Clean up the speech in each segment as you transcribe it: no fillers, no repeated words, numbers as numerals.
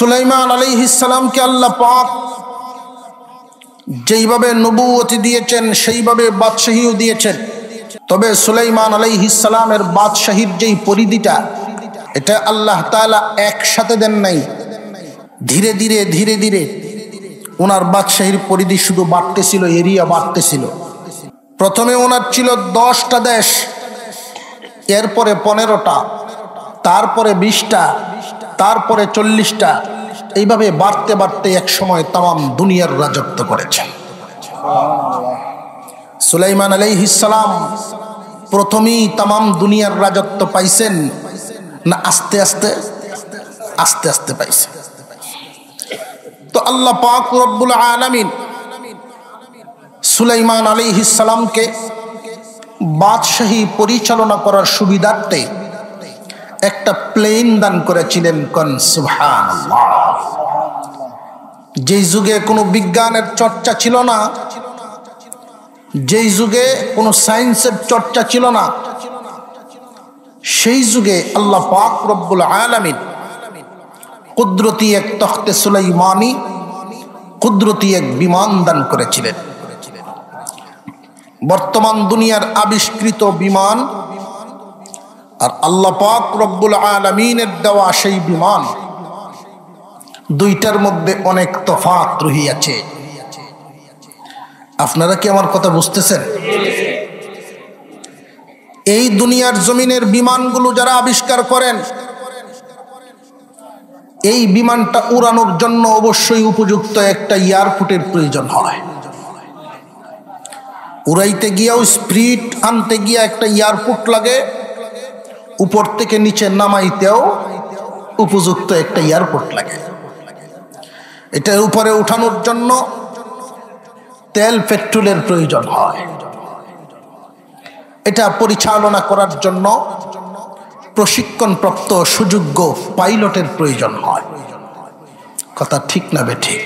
সুলাইমান আলাইহিস সালামকে আল্লাহ পাক যেইভাবে নবুয়তি দিয়েছেন সেইভাবে বাদশাহীও দিয়েছেন। তবে সুলাইমান আলাইহিস সালামের বাদশাহীর যেই পরিধিটা, এটা আল্লাহ তাআলা একসাথে দেন নাই, ধীরে ধীরে ধীরে ধীরে ওনার বাদশাহীর পরিধি শুধু বাড়তেছিল, এরিয়া বাড়তেছিল। প্রথমে ওনার ছিল 10টা দেশ, এরপরে 15টা, তারপরে 20টা, তারপরে 40টা, এইভাবে বাড়তে বাড়তে এক সময় তাম দুনিয়ার রাজত্ব করেছেন। সুলাইমান আলাইহিস সালাম প্রথমেই তাম দুনিয়ার রাজত্ব পাইছেন না আস্তে আস্তে আস্তে আস্তে পাইছেন? তো আল্লাহ পাক রব্বুল আলামিন সুলাইমান আলাইহিস সালামকে বাদশাহী পরিচালনা করার সুবিধার্থে একটা প্লেন দান করেছিলেন। কোন সুবহানাল্লাহ। যেই যুগে কোনো বিজ্ঞানের চর্চা ছিল না, যেই যুগে কোনো সায়েন্সের চর্চা ছিল না, সেই যুগে আল্লাহ পাক রব্বুল আলামিন কুদরতি এক তখতে সুলাইমানি, কুদরতি এক বিমান দান করেছিলেন। বর্তমান দুনিয়ার আবিষ্কৃত বিমান আর আল্লাহ পাক রব্বুল আলামিনের দেওয়া সেই বিমান, দুইটার মধ্যে অনেক তফাৎ রহিয়াছে। আপনারা কি আমার কথা বুঝতেছেন? এই দুনিয়ার জমিনের বিমানগুলো যারা আবিষ্কার করেন, এই বিমানটা উড়ানোর জন্য অবশ্যই উপযুক্ত একটা এয়ারপোর্টের প্রয়োজন হয়। উড়াইতে গিয়েও স্পিড আনতে গিয়ে একটা এয়ারপোর্ট লাগে, উপর থেকে নিচে নামাইতেও উপযুক্ত একটা এয়ারপোর্ট লাগে। এটার উপরে উঠানোর জন্য তেল পেট্রোলের প্রয়োজন হয়। এটা পরিচালনা করার জন্য প্রশিক্ষণপ্রাপ্ত সুযোগ্য পাইলটের প্রয়োজন হয়। কথা ঠিক না বেঠিক?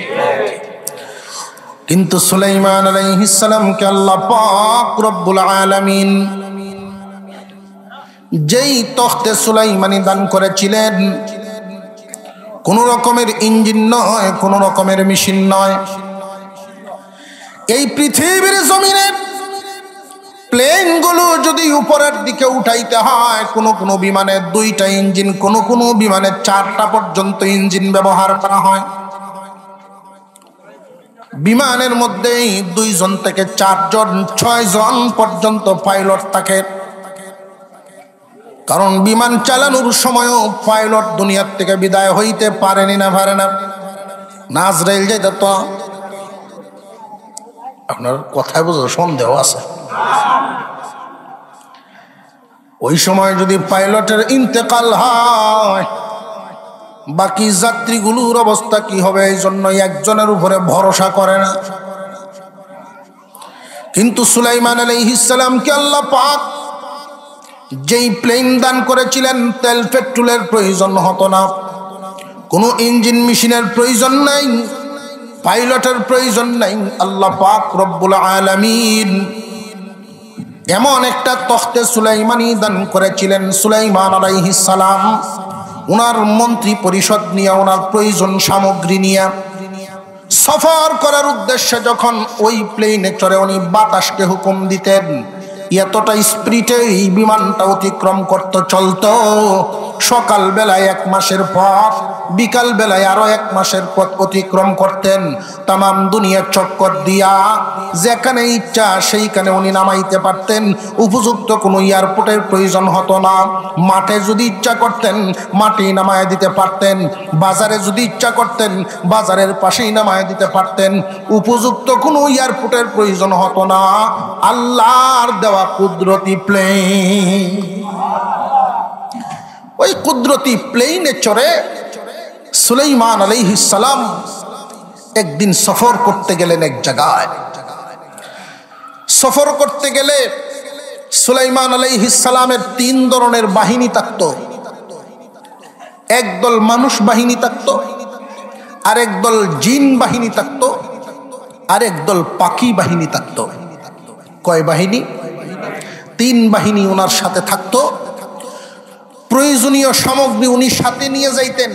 কিন্তু সুলাইমান আলাইহিস সালামকে আল্লাহ পাক রব্বুল আলামিন যেই তখতে সুলাইমানি দান করেছিলেন, কোন রকমের ইঞ্জিন নয়, কোন রকমের মেশিন নয়। এই পৃথিবীর জমিনে প্লেনগুলো যদি উপরের দিকে উঠাইতে হয়, কোন বিমানে 2টা ইঞ্জিন, কোন বিমানে 4টা পর্যন্ত ইঞ্জিন ব্যবহার করা হয়। বিমানের মধ্যেই 2 জন থেকে 4 জন, 6 জন পর্যন্ত পাইলট থাকে। কারণ বিমান চালানোর সময়ও পাইলট দুনিয়ার থেকে বিদায় হইতে পারেনি না, পারে না। নাজরাইল যাইতে তো আপনার কথায় বুঝো সন্দেহ আছে। ওই সময় যদি পাইলটের ইন্তেকাল হয়, বাকি যাত্রীগুলোর অবস্থা কি হবে? এই জন্য একজনের উপরে ভরসা করে না। কিন্তু সুলাইমান আলাইহিস সালামকে আল্লাহ পাক যেই প্লেন দান করেছিলেন, তেল পেট্রোলের প্রয়োজন হতো না, কোনো ইঞ্জিন মেশিনের প্রয়োজন নাই, পাইলটের প্রয়োজন নাই। আল্লাহ পাক রব্বুল আলামিন এমন একটা তখতে সুলাইমানি দান করেছিলেন। সুলাইমান আলাইহিস সালাম ওনার মন্ত্রী পরিষদ নিয়ে, ওনার প্রয়োজন সামগ্রী নিয়ে সফর করার উদ্দেশ্যে যখন ওই প্লেনে চড়ে উনি বাতাসকে হুকুম দিতেন, এতটা স্পিডে এই বিমানটা অতিক্রম করতে চলতো। সকাল বেলায় 1 মাসের পথ, বিকাল বেলায় আরো 1 মাসের পথ অতিক্রম করতেন। তাম দুনিয়া চক্কর দিয়া যেখানে ইচ্ছা সেইখানে উনি নামাইতে পারতেন। উপযুক্ত কোনো এয়ারপোর্টের প্রয়োজন হতো না। মাঠে যদি ইচ্ছা করতেন মাঠেই নামায় দিতে পারতেন, বাজারে যদি ইচ্ছা করতেন বাজারের পাশেই নামায় দিতে পারতেন। উপযুক্ত কোনো এয়ারপোর্টের প্রয়োজন হতো না। আল্লাহর দেওয়া কুদরতি প্লেন, ওই কুদরতি প্লেনে চড়ে সুলাইমান আলাইহিস সালাম একদিন সফর করতে গেলেন এক জায়গায়। সফর করতে গেলে সুলাইমান আলাইহিস সালামের 3 ধরনের বাহিনী থাকতো। একদল মানুষ বাহিনী থাকতো, আরেক দল জিন বাহিনী থাকতো, আরেক দল পাখি বাহিনী থাকতো। কয় বাহিনী? 3 বাহিনী ওনার সাথে থাকতো। প্রয়োজনীয় সামগ্রী উনি সাথে নিয়ে যাইতেন।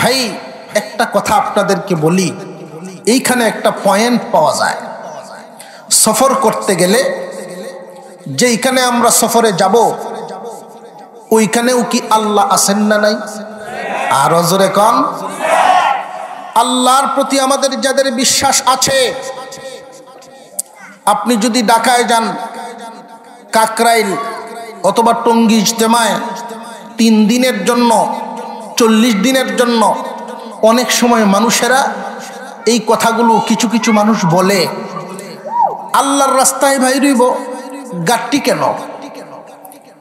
ভাই একটা কথা আপনাদেরকে বলি, এইখানে একটা পয়েন্ট পাওয়া যায়। সফর করতে গেলে যেইখানে আমরা সফরে যাব ওইখানেও কি আল্লাহ আছেন না নাই? আর জোরে কন। আল্লাহর প্রতি আমাদের যাদের বিশ্বাস আছে, আপনি যদি ঢাকায় যান, কাকরাইল অথবা টঙ্গী ইজতেমায় 3 দিনের জন্য, 40 দিনের জন্য, অনেক সময় মানুষেরা এই কথাগুলো কিছু কিছু মানুষ বলে, আল্লাহর রাস্তায় ভাই রইব গাট্টি কেন,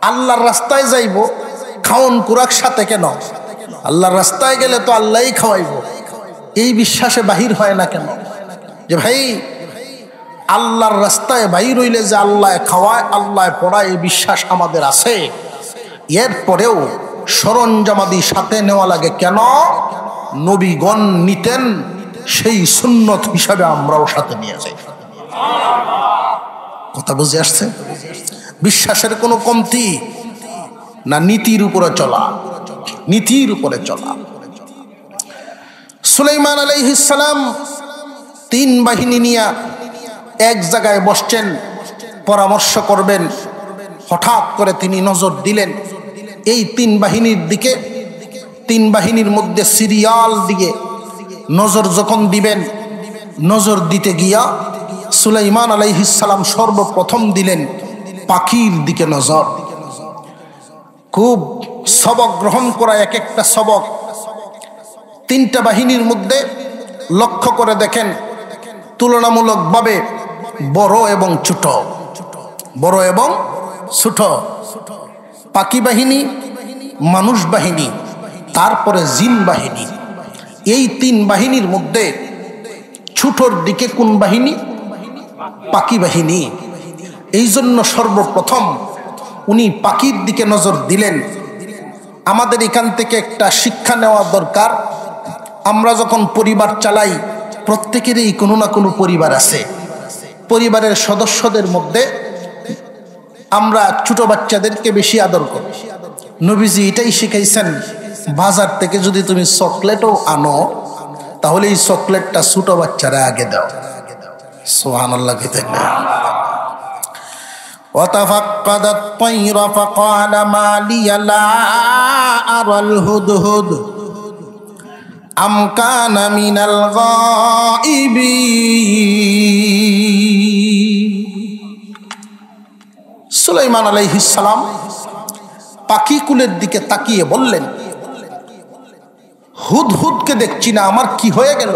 আল্লাহর রাস্তায় যাইব খাওন কুরাক সাথে কেন, আল্লাহর রাস্তায় গেলে তো আল্লাহই খাওয়াইব। এই বিশ্বাসে বাহির হয় না কেন? যে ভাই আল্লাহর রাস্তায় বাহির হইলে যে আল্লাহ খাওয়ায় আল্লাহ পড়ায় এই বিশ্বাস আমাদের আছে, এরপরেও সরঞ্জামাদি সাথে নেওয়া লাগে কেন? নবীগণ নিতেন, সেই সুন্নত হিসাবে আমরাও সাথে নিয়ে যাই। কথা বুঝে আসছে? বিশ্বাসের কোনো কমতি না, নীতির উপরে চলা, নীতির উপরে চলা। সুলাইমান আলাইহিস সালাম 3 বাহিনী নিয়ে এক জায়গায় বসছেন, পরামর্শ করবেন। হঠাৎ করে তিনি নজর দিলেন এই 3 বাহিনীর দিকে। 3 বাহিনীর মধ্যে সিরিয়াল দিকে নজর যখন দিবেন, নজর দিতে গিয়া সুলাইমান আলাইহিস সালাম সর্বপ্রথম দিলেন পাখির দিকে নজর। খুব সবক গ্রহণ করা, এক একটা সবক। 3টা বাহিনীর মধ্যে লক্ষ্য করে দেখেন তুলনামূলকভাবে বড় এবং ছোট, বড় এবং ছোট পাখি বাহিনী, মানুষ বাহিনী, তারপরে জিন বাহিনী। এই 3 বাহিনীর মধ্যে ছোটর দিকে কোন বাহিনী? পাখি বাহিনী। এই জন্য সর্বপ্রথম উনি পাখির দিকে নজর দিলেন। আমাদের এখান থেকে একটা শিক্ষা নেওয়া দরকার। আমরা যখন পরিবার চালাই, প্রত্যেকেরই কোনো না কোনো পরিবার আছে। পরিবারের সদস্যদের মধ্যে আমরা ছোট বাচ্চাদেরকে বেশি আদর করি। নবীজি এটাই শিখাইছেন, বাজার থেকে যদি তুমি চকলেটও আনো তাহলে এই চকলেটটা ছোট বাচ্চারা আগে দাও। সুবহানাল্লাহ। وتفقد الطير فقال ما لي لا أرى الهدهد أم كان من الغائبين। সুলাইমান আলাইহিস সালাম পাখিকুলের দিকে তাকিয়ে বললেন, হুদহুদকে দেখছি না, আমার কি হয়ে গেল?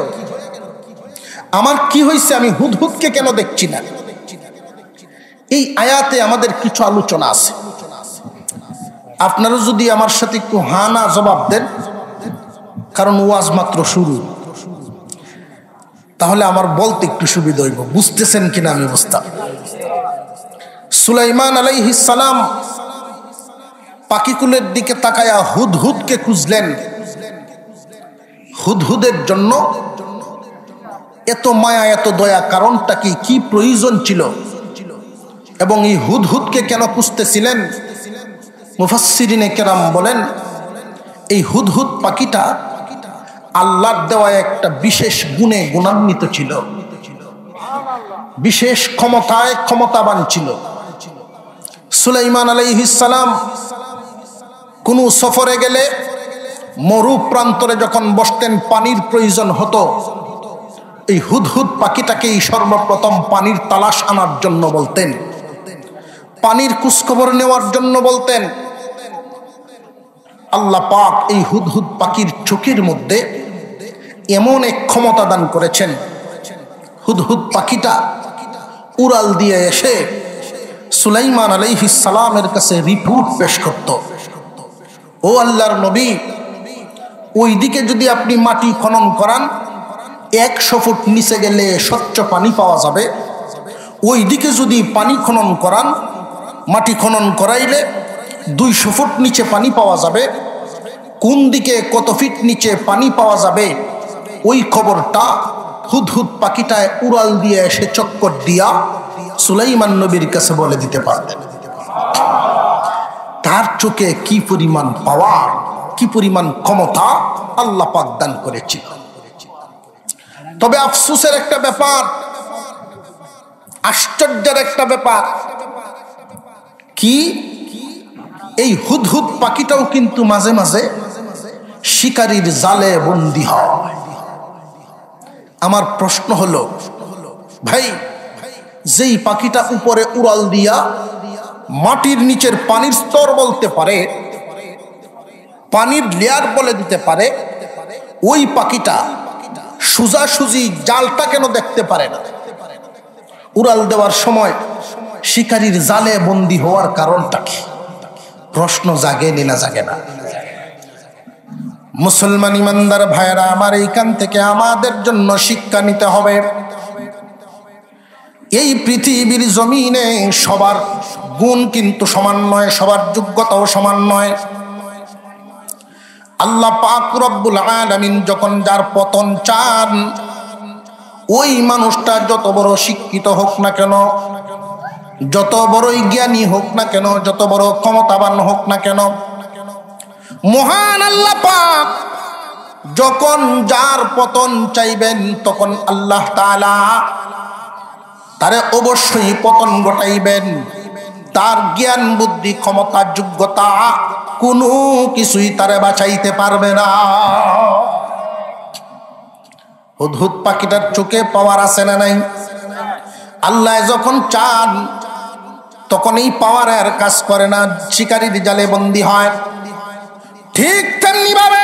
আমার কি হয়েছে? আমি হুদহুদকে কেন দেখছি না? এই আয়াতে আমাদের কিছু আলোচনা আছে। আপনারা যদি আমার সাথে একটু হ্যাঁ না জবাব দেন, কারণ ওয়াজ মাত্র শুরু, তাহলে আমার বলতে একটু সুবিধা হইব। বুঝতেছেন কিনা আমি বুঝতাম। সুলাইমান আলাইহিস সালাম পাখিকুলের দিকে তাকায়া হুদহুদকে খুঁজলেন। হুদহুদের জন্য এত মায়া, এত দয়া, কারণটা কি? কি প্রয়োজন ছিল? এবং এই হুদহুদকে কেন খুঁজতেছিলেন? মুফাসসিরিনে কেরাম বলেন, এই হুদহুদ পাখিটা আল্লাহর দেওয়া একটা বিশেষ গুণে গুণান্বিত ছিল, বিশেষ ক্ষমতায় ক্ষমতাবান ছিল। সুলাইমান আলাইহিস সালাম কোনো সফরে গেলে, মরু প্রান্তরে যখন বসতেন, পানির প্রয়োজন হতো, এই হুদহুদ পাখিটাকেই সর্বপ্রথম পানির তালাশ আনার জন্য বলতেন, পানির খোঁজখবর নেওয়ার জন্য বলতেন। আল্লাহ পাক এই হুদহুদ পাখির চোখের মধ্যে এমন এক ক্ষমতা দান করেছেন, হুদহুদ পাখিটা উড়াল দিয়ে এসে সুলাইমান আলাইহিস সালামের কাছে রিপোর্ট পেশ করত। ও আল্লাহর নবী, ওই দিকে যদি আপনি মাটি খনন করান, 100 ফুট নিচে গেলে স্বচ্ছ পানি পাওয়া যাবে। ওই দিকে যদি পানি খনন করান, মাটি খনন করাইলে 200 ফুট নিচে পানি পাওয়া যাবে। কোন দিকে কত ফিট নিচে পানি পাওয়া যাবে ওই খবরটা হুদহুদ পাখিটায় উড়াল দিয়ে এসে চক্কর দিয়া সুলাইমান নবীর কাছে বলে দিতে পারতেন। তার চোখে কি পরিমাণ পাওয়ার! কি পরিমাণ ক্ষমতা আল্লাহ পাক দান করেছিল। তবে আফসোসের একটা ব্যাপার, আশ্চর্যের একটা ব্যাপার কি, এই হুদহুদ পাখিটাও কিন্তু মাঝে মাঝে শিকারীর জালে বন্দী হয়। আমার প্রশ্ন হলো, ভাই যেই পাখিটা উপরে উড়াল দিয়া মাটির নিচের পানির স্তর বলতে পারে, পানির লেয়ার বলে দিতে পারে, ওই পাখিটা সোজাসুজি জালটা কেন দেখতে পারে না? উড়াল দেওয়ার সময় শিকারীর জালে বন্দী হওয়ার কারণটা কি? প্রশ্ন জাগে না জাগে না? মুসলমান ইমানদার ভাইরা আমার, এইখান থেকে আমাদের জন্য শিক্ষা নিতে হবে। এই পৃথিবীর জমিনে সবার গুণ কিন্তু সমান নয়, সবার যোগ্যতাও সমান নয়। আল্লাহ পাক রব্বুল আলামিন যখন যার পতন চান, ওই মানুষটা যত বড় শিক্ষিত হোক না কেন, যত বড়ই জ্ঞানী হোক না কেন, যত বড় ক্ষমতাবান হোক না কেন, মহান আল্লাহ পাক যখন যার পতন চাইবেন, তখন আল্লাহ তাআলা তারে অবশ্যই পতন ঘটাইবেন। তার জ্ঞান বুদ্ধি ক্ষমতা যোগ্যতা কোনো কিছুই তারে বাঁচাইতে পারবে না। হুদহুদ পাখিটার চোখে পাওয়ার আছে না নাই? আল্লাহ যখন চান তখন এই পাওয়ার আর কাজ করে না, শিকারীর জালে বন্দী হয়। ঠিক তেমনি ভাবে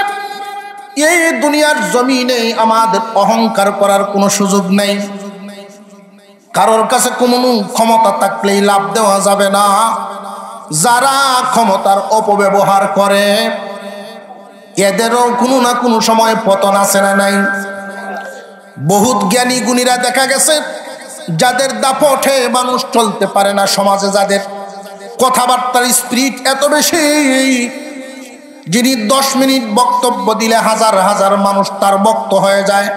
এই দুনিয়ার জমিনে আমাদের অহংকার করার কোনো সুযোগ নেই। কারোর কাছে কোনো ক্ষমতা থাকলেই লাভ দেওয়া যাবে না। যারা ক্ষমতার অপব্যবহার করে এদেরও কোনো না কোনো সময় পতন আছে না নাই? বহুত জ্ঞানী গুণীরা দেখা গেছে, যাদের দাপটে মানুষ চলতে পারে না। সমাজে যাদের কথাবার্তার স্পিরিট এত বেশি, যিনি 10 মিনিট বক্তব্য দিলে হাজার হাজার মানুষ তার বক্তা হয়ে যায়,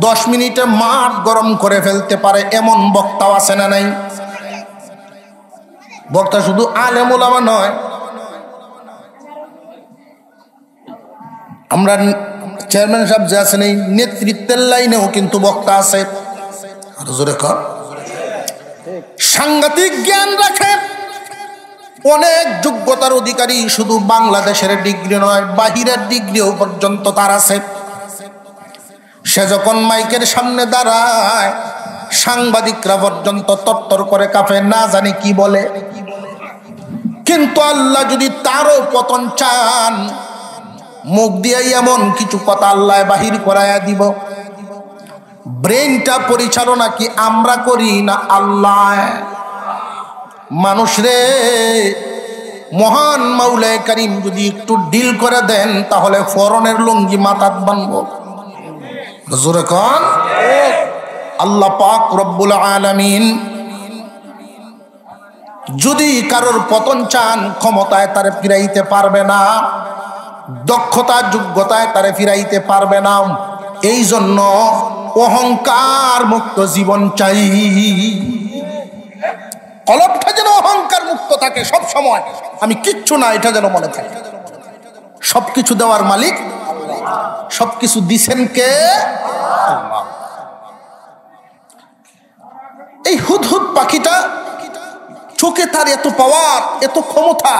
10 মিনিটে মাঠ গরম করে ফেলতে পারে, এমন বক্তাও আছে না নাই? বক্তা শুধু আলেম ওলামা নয়, আমরা চেয়ারম্যান সাহেব যে আছেন এই নেতৃত্বের লাইনেও কিন্তু বক্তা আছে। আর জোরে কর, সাংঘাতিক জ্ঞান রাখে, অনেক যোগ্যতার অধিকারী, শুধু বাংলাদেশের ডিগ্রি নয় বাহিরের ডিগ্রিও পর্যন্ত তার আছে। সে যখন মাইকের সামনে দাঁড়ায়, সাংবাদিকরা পর্যন্ত তত্তর করে কাঁপে, না জানি কি বলে। কিন্তু আল্লাহ যদি তারও পতন চান, মুখ দিয়ে এমন কিছু কথা আল্লাহ বাহির করাইয়া দিব। ব্রেনটা পরিচালনা কি আমরা করি না আল্লাহ? মানুষ রে, মহান মাওলায়ে কারীম যদি একটু ডিল করে দেন, তাহলে ফরনের লুঙ্গি মাথাত বানবো। জোরে কোন আল্লাহ পাক রব্বুল আলামিন যদি কারোর পতন চান, ক্ষমতায় তারে ফিরাইতে পারবে না, দক্ষতা যোগ্যতায় তারে ফিরাইতে পারবে না। এই জন্য অহংকার মুক্ত জীবন চাই। কলবটা যেন অহংকার মুক্ত থাকে সব সময়, আমি কিচ্ছু না এটা যেন মনে থাকে। সবকিছু দেওয়ার মালিক আল্লাহ, সবকিছু দিছেন কে? আল্লাহ। এই হুদহুদ পাখিটা চোখে তার এত পাওয়ার, এত ক্ষমতা,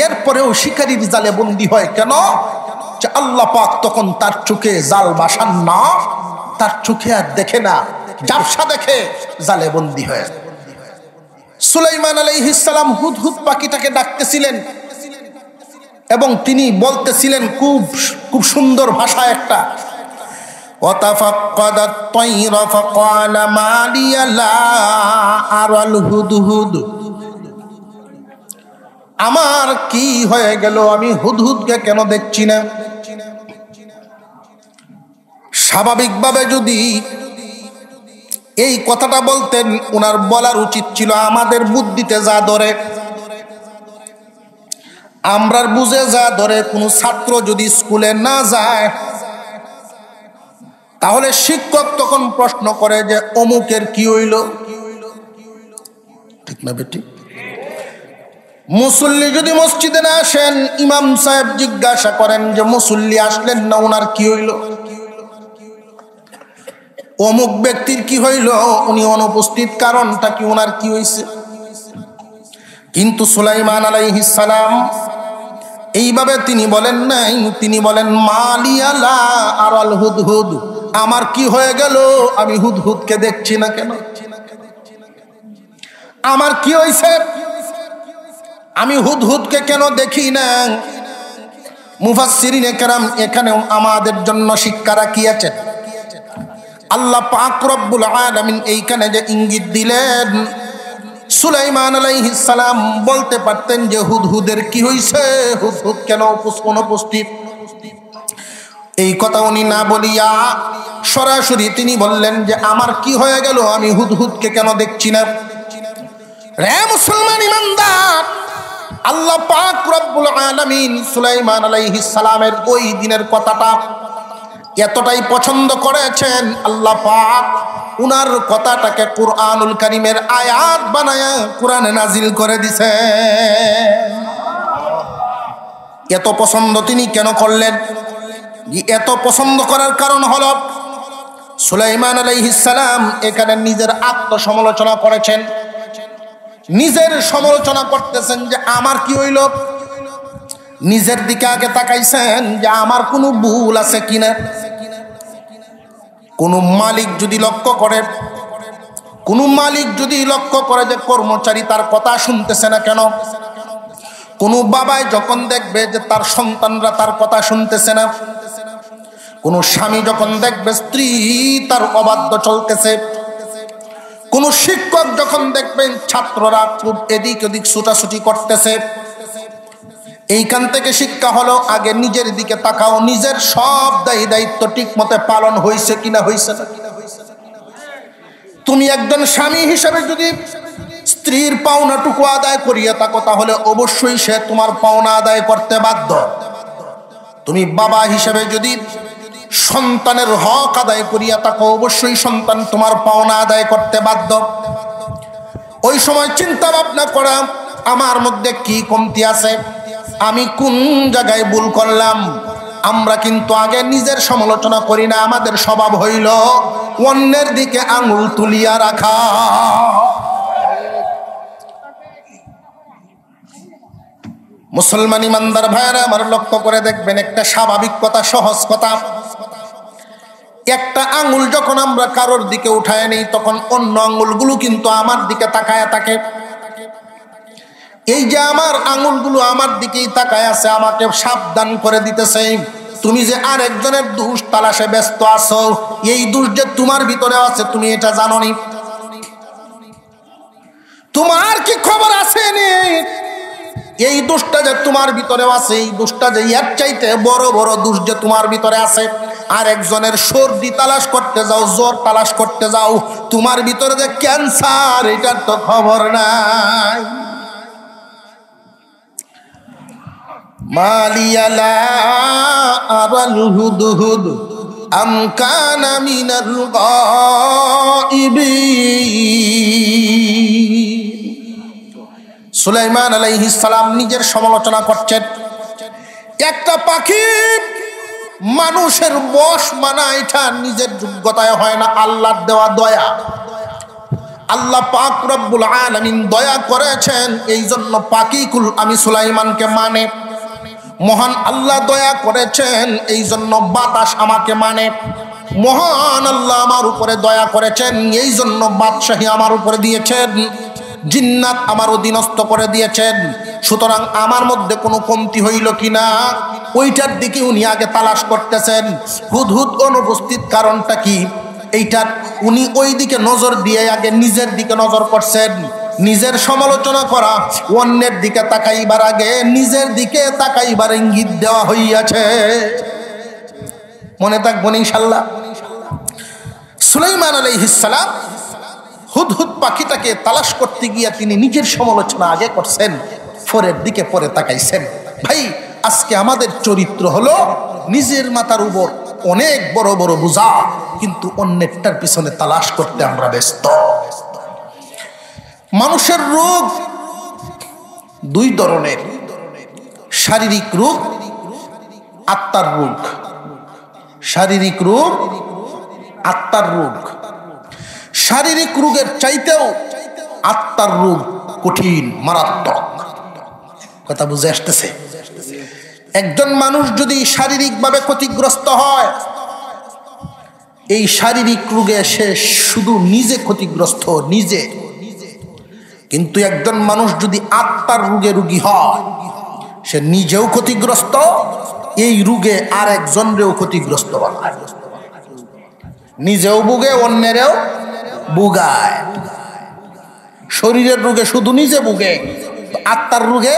এরপরেও শিকারীর জালে বন্দী হয় কেন? যে আল্লাহ পাক তখন তার চোখে জাল বাসান না, তার চোখে আর দেখে না, ঝাপসা দেখে, জালে বন্দী হয়। সুলাইমান আলাইহিস সালাম হুদহুদ পাখিটাকে ডাকতেছিলেন এবং তিনি বলতেছিলেন খুব খুব সুন্দর ভাষা একটা, ওয়াতাফাক্কাদাত তায়রা ফাকালা মা লিয়া লা আরাল হুদহুদ। আমার কি হয়ে গেল, আমি হুদহুদকে কেন দেখছি না? স্বাভাবিকভাবে যদি এই কথাটা বলতেন, ওনার বলার উচিত ছিল আমাদের বুদ্ধিতে যা ধরে, আমরার বুঝে যা ধরে, কোনো ছাত্র যদি স্কুলে না যায়, তাহলে শিক্ষক তখন প্রশ্ন করে যে অমুকের কি হইল, ঠিক না বেটি? মুসল্লি যদি মসজিদে না আসেন, ইমাম সাহেব জিজ্ঞাসা করেন যে মুসল্লি আসলেন না, ওনার কি হইল? অমুক ব্যক্তির কি হইল, উনি অনুপস্থিত, কারণটা কি, ওনার কি হইছে? কিন্তু সুলাইমান আলাইহিস সালাম এইভাবে তিনি বলেন নাই। তিনি বলেন মালিয়া লা আরাল হুদহুদ, আমার কি হয়ে গেল, আমি হুদহুদকে দেখছি না কেন? আমার কি হইছে, আমি হুদহুদকে কেন দেখি না? মুফাসসিরিনে কেরাম এখানেও আমাদের জন্য শিক্ষা রাখিয়াছেন। আল্লাহ পাক রব্বুল আলামিন এইখানে যে ইঙ্গিত দিলেন, সুলাইমান আলাইহিস সালাম বলতে পারতেন যে হুদহুদের কি হইছে, হুদহুদ কেন অনুপস্থিত। এই কথা উনি না বলিয়া সরাসরি তিনি বললেন যে আমার কি হয়ে গেল, আমি হুদহুদকে কেন দেখছি না? রে মুসলমান ইমানদার, আল্লাহ পাক রব্বুল আলামিন সুলাইমান আলাইহিস সালামের ওই দিনের কথাটা এতটাই পছন্দ করেছেন, আল্লাহ পাক উনার কথাটাকে কুরআনুল কারীমের আয়াত বানায়া কোরআনে নাজিল করে দিয়েছেন। এত পছন্দ তিনি কেন করলেন? এত পছন্দ করার কারণ হলো সুলাইমান আলাইহিস সালাম এখানে নিজের আত্মসমালোচনা করেছেন। নিজের সমালোচনা করতেছেন যে আমার কি হইল, নিজের দিকে আগে তাকাইছেন যে আমার কোনো ভুল আছে কিনা। কোন মালিক যদি লক্ষ্য করে, কোন মালিক যদি লক্ষ্য করে যে কর্মচারী তার কথা শুনতেছে না কেন, কোন বাবাই যখন দেখবে যে তার সন্তানরা তার কথা শুনতেছে না, কোন স্বামী যখন দেখবে স্ত্রী তার অবাধ্য চলতেছে, কোন শিক্ষক যখন দেখবেন ছাত্ররা খুব এদিক ওদিক ছুটাছুটি করতেছে, এইখান থেকে শিক্ষা হলো আগে নিজের দিকে তাকাও, নিজের সব দায়িত্ব ঠিক মতো পালন হয়েছে কিনা, হয়েছে না। তুমি একজন স্বামী হিসেবে যদি স্ত্রীর পাওনাটুকু আদায় করিয়া থাকো, তাহলে অবশ্যই সে তোমার পাওনা আদায় করতে বাধ্য। তুমি বাবা হিসেবে যদি সন্তানের হক আদায় করিয়া থাকো, অবশ্যই সন্তান তোমার পাওনা আদায় করতে বাধ্য। ওই সময় চিন্তা ভাবনা করা, আমার মধ্যে কি কমতি আছে, আমি কোন জায়গায় ভুল করলাম। আমরা কিন্তু আগে নিজের সমালোচনা করি না, আমাদের স্বভাব হইল অন্যের দিকে আঙুল তুলিয়া রাখা। মুসলমান ইমানদার ভাইরা আমার লক্ষ্য করে দেখবেন একটা স্বাভাবিক কথা, সহজ কথা, একটা আঙুল যখন আমরা কারোর দিকে উঠায় নেই, তখন অন্য আঙুলগুলো কিন্তু আমার দিকে তাকায় থাকে। এই যে আমার আঙুলগুলো আমার দিকেই তাকায় আছে, আমাকে সাবধান করে দিতেছে তুমি যে আরেকজনের দোষ তালাশে ব্যস্ত আছো, এই দোষ যে তোমার ভিতরে আছে তুমি এটা জানো নি। তোমার কি খবর আছে নি এই দোষটা যে তোমার ভিতরে আছে, এই দোষটা যে এর চাইতে বড় বড় দোষ যে তোমার ভিতরে আছে। আর একজনের সর্দি তালাশ করতে যাও, জ্বর তালাশ করতে যাও, তোমার ভিতরে যে ক্যান্সার এটার তো খবর নাই। মালিয়ালা আরাল হুদহুদ আম কানা মিনাল গায়িবিন। সুলাইমান আলাইহিস সালাম নিজের সমালোচনা করছেন। একটা পাখি মানুষের বশ মানা, এটা নিজের যোগ্যতায় হয় না, আল্লাহর দেওয়া দয়া। আল্লাহ পাক রব্বুল আলামিন দয়া করেছেন, এই জন্য পাখিকুল আমি সুলাইমানকে মানে। মহান আল্লাহ দয়া করেছেন, এই জন্য বাতাস আমাকে মানে। মহান আল্লাহ আমার উপরে দয়া করেছেন, এই জন্য বাদশাহী আমার উপরে দিয়েছেন, জিন্নাত আমার অধীনস্থ করে দিয়েছেন। সুতরাং আমার মধ্যে কোনো কমতি হইল কিনা ওইটার দিকে উনি আগে তালাশ করতেছেন। হুদহুদ অনুপস্থিত কারণটা কি, এইটার উনি ওই দিকে নজর দিয়ে আগে নিজের দিকে নজর করছেন। নিজের সমালোচনা করা, অন্যের দিকে তাকাইবার আগে নিজের দিকে তাকাইবার ইঙ্গিত দেওয়া হইয়াছে। মনে থাকবেন ইনশাআল্লাহ। সুলাইমান আলাইহিস সালাম হুদহুদ পাখিটাকে তালাশ করতে গিয়া তিনি নিজের সমালোচনা আগে করছেন, পরের দিকে পরে তাকাইছেন। ভাই, আজকে আমাদের চরিত্র হলো নিজের মাথার উপর অনেক বড় বড় বোঝা, কিন্তু অন্যেরটার পিছনে তালাশ করতে আমরা ব্যস্ত। মানুষের রোগ দুই ধরনের, শারীরিক রোগ, আত্মার রোগ। শারীরিক রোগ, আত্মার রোগ। শারীরিক রোগের চাইতেও আত্মার রোগ কঠিন, মারাত্মক। কথা বুঝে আসতেছে? একজন মানুষ যদি শারীরিকভাবে ক্ষতিগ্রস্ত হয়, এই শারীরিক রোগে সে শুধু নিজে ক্ষতিগ্রস্ত, নিজে। কিন্তু একজন মানুষ যদি আত্মার রোগে রোগী হয়, সে নিজেও ক্ষতিগ্রস্ত, এই রোগে আর একজনেরও ক্ষতিগ্রস্ত বানায়। নিজেও ভুগে, অন্যেরও ভুগায়। শরীরের রোগে শুধু নিজে ভুগে, আত্মার রোগে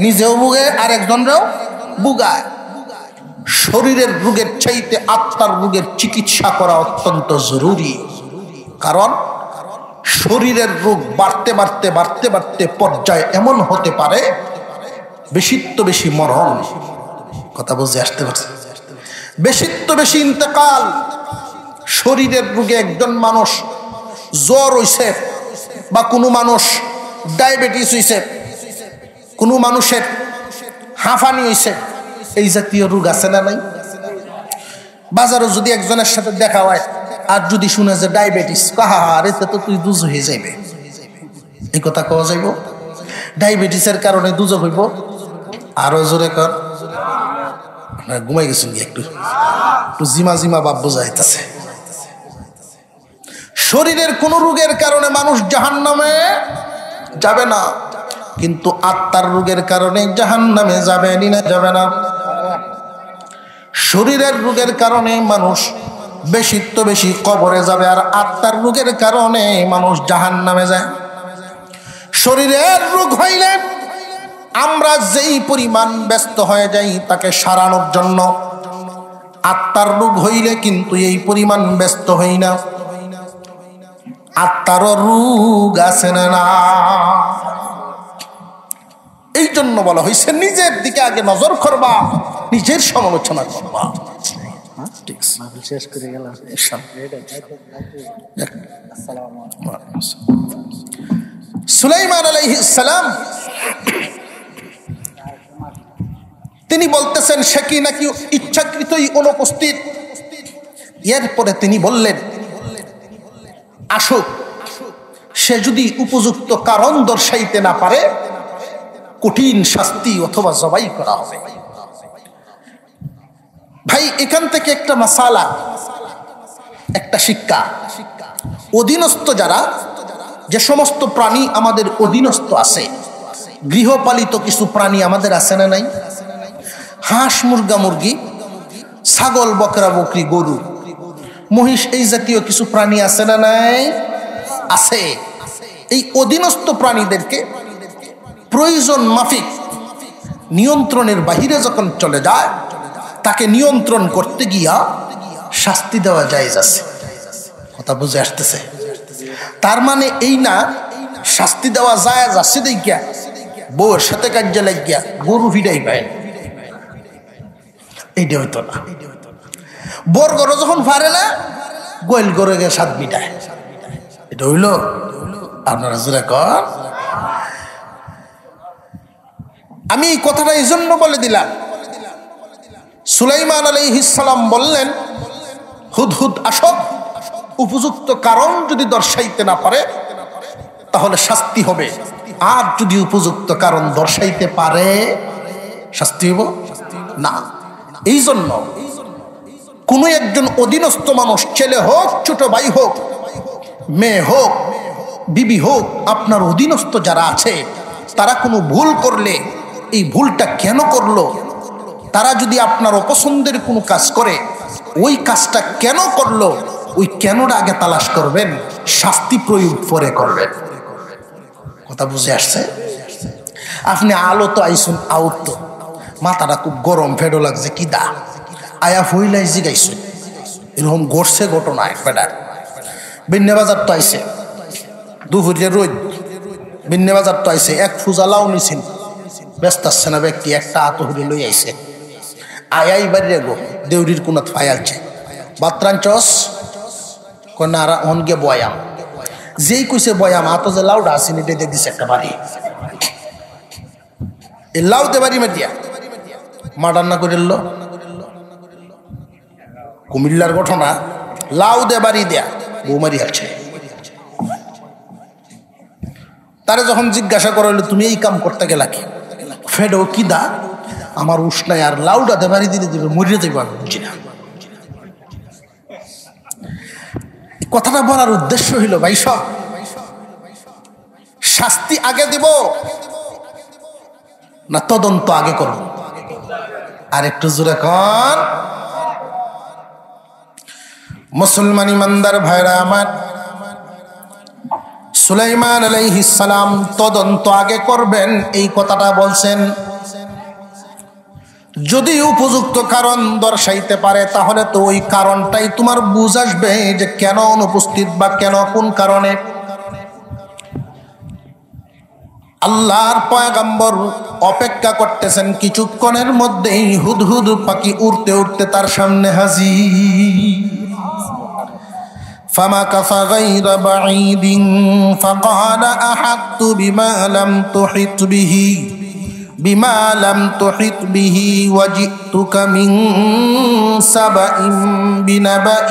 নিজেও ভুগে আর একজনেরও ভুগায়। শরীরের রোগের চাইতে আত্মার রোগের চিকিৎসা করা অত্যন্ত জরুরি। কারণ শরীরের রোগ বাড়তে বাড়তে বাড়তে বাড়তে পর্যায়ে এমন হতে পারে বেশিত্ব বেশি মরণ। কথা বুঝে আসতে পারছে? বেশিত্ব বেশি ইন্তেকাল। শরীরের রোগে একজন মানুষ জ্বর হইছে, বা কোনো মানুষ ডায়াবেটিস হইছে, কোনো মানুষের হাঁফানি হইছে, এই জাতীয় রোগ আছে না নাই? বাজারে যদি একজনের সাথে দেখা হয় আর যদি শুনে যে ডায়াবেটিস, আরে তো তুই দুজ হয়ে যাইবে, এই কথা কওয়া যাইব? ডায়াবেটিসের কারণে দুজক হইব? আরো জোরে কর। ঘুমাই গেছেন একটু একটু জিমা জিমা ভাব বোঝাইতেছে। শরীরের কোন রোগের কারণে মানুষ জাহান্নামে যাবে না, কিন্তু আত্মার রোগের কারণে জাহান্নামে যাবে না, যাবে না। শরীরের রোগের কারণে মানুষ বেশিত্ব বেশি কবরে যাবে, আর আত্মার রোগের কারণে মানুষ জাহান্নামে যায়। শরীরের রোগ হইলে আমরা যেই পরিমাণ ব্যস্ত হয়ে যাই তাকে সারানোর জন্য, আত্মার রোগ হইলে কিন্তু এই পরিমাণ ব্যস্ত হই না। আত্মারও রোগ আছে না? এই জন্য বলা হয়েছে নিজের দিকে আগে নজর করবা, নিজের সমালোচনা করবা। সুলাইমান আলাইহিস সালাম তিনি বলতেছেন সে কি নাকি ইচ্ছাকৃতই অনুপস্থিত। এরপরে তিনি বললেন আসুক, সে যদি উপযুক্ত কারণ দর্শাইতে না পারে কঠিন শাস্তি অথবা জবাই করা হবে। ভাই এখান থেকে একটা মাসালা, একটা শিক্ষা। অধীনস্থ যারা, যে সমস্ত প্রাণী আমাদের অধীনস্থ আছে, গৃহপালিত কিছু প্রাণী আমাদের আছে না নাই? হাঁস, মুরগা, মুরগি, ছাগল, বকরা, বকরি, গরু, মহিষ, এই জাতীয় কিছু প্রাণী আছে না নাই? আছে। এই অধীনস্থ প্রাণীদেরকে প্রয়োজন মাফিক নিয়ন্ত্রণের বাহিরে যখন চলে যায়, তাকে নিয়ন্ত্রণ করতে গিয়া শাস্তি দেওয়া জায়েজ আছে। কথা বুঝে আসতেছে? তার মানে এই না শাস্তি দেওয়া জায়েজ আছে দেখিয়া বউয়ের সাথে কাজে লাগিয়া গরু ফিডাই পায়, এইটা হইতো না। বর গরু যখন পারে না, গোয়েল গরু গিয়ে সাত মিটায়, এটা হইল? আপনারা জোরে কর। আমি এই কথাটা এই জন্য বলে দিলাম, সুলাইমান আলাইহিস সালাম বললেন হুদহুদ আসক, উপযুক্ত কারণ যদি দর্শাইতে না পারে তাহলে শাস্তি হবে, আর যদি উপযুক্ত কারণ দর্শাইতে পারে শাস্তি হইব না। এই জন্য কোন একজন অধীনস্থ মানুষ, ছেলে হোক, ছোট ভাই হোক, মেয়ে হোক, বিবি হোক, আপনার অধীনস্থ যারা আছে তারা কোনো ভুল করলে এই ভুলটা কেন করলো, তারা যদি আপনার অপছন্দের কোনো কাজ করে ওই কাজটা কেন করলো, ওই কেনটা আগে তালাশ করবেন, শাস্তি প্রয়োগ পরে করবেন। কথা বুঝে আসছে? আপনি আলো তো আইসুন, আউট তো মাথাটা খুব গরম, ফেডো লাগছে, কি দা আয়া হইলাই জিগাইছুন, এরকম ঘটছে ঘটনা। এক ফেডার বিন্নে বাজার তো আইসে, দুপুরের রোদ, বিন্নে বাজার তো আইসে, এক ফুজা লাউ নিছেন, ব্যস্ত আসছে না ব্যক্তি, একটা আতহরি লই আইসে, আয়াই বাড়িয়ে গো দেউরির কোনাত ফায়ালছে, বাত্রাঞ্চস কন্যা অন গিয়ে বয়াম, যেই কইছে বয়াম, আত যে লাউডা আসেন এটা দিয়ে দিছে একটা বাড়ি। এই লাউ দেবারি মেটিয়া মার্ডার না করিল কুমিল্লার ঘটনা। লাউ দেবারি দেয়া বৌমারি আছে। তারে যখন জিজ্ঞাসা করা হলো তুমি এই কাম করতে গেলা কি, ফেডো কি দা আমার উষ্ণায় আর লাউডা দেবারি দিলে দেবে মরিয়ে যাইব আমি বুঝি না। কথাটা বলার উদ্দেশ্য হইল ভাই সব শাস্তি আগে দিব না তদন্ত আগে করব? আর একটু জোরে কর। মুসলমান ইমানদার ভাইরা আমার, সুলাইমান আলাইহিস সালাম তদন্ত আগে করবেন এই কথাটা বলছেন। যদি উপযুক্ত কারণ দর্শাইতে পারে তাহলে তো ওই কারণটাই তোমার বুঝ আসবে যে কেন অনুপস্থিত বা কেন কোন কারণে। আল্লাহর পয়গম্বর অপেক্ষা করতেছেন, কিছুক্ষণের মধ্যেই হুদহুদ পাখি উড়তে উড়তে তার সামনে হাজির। فمكث غير بعيد فقال أحطت بما لم تحط به وجئتك من سبأ بنبأ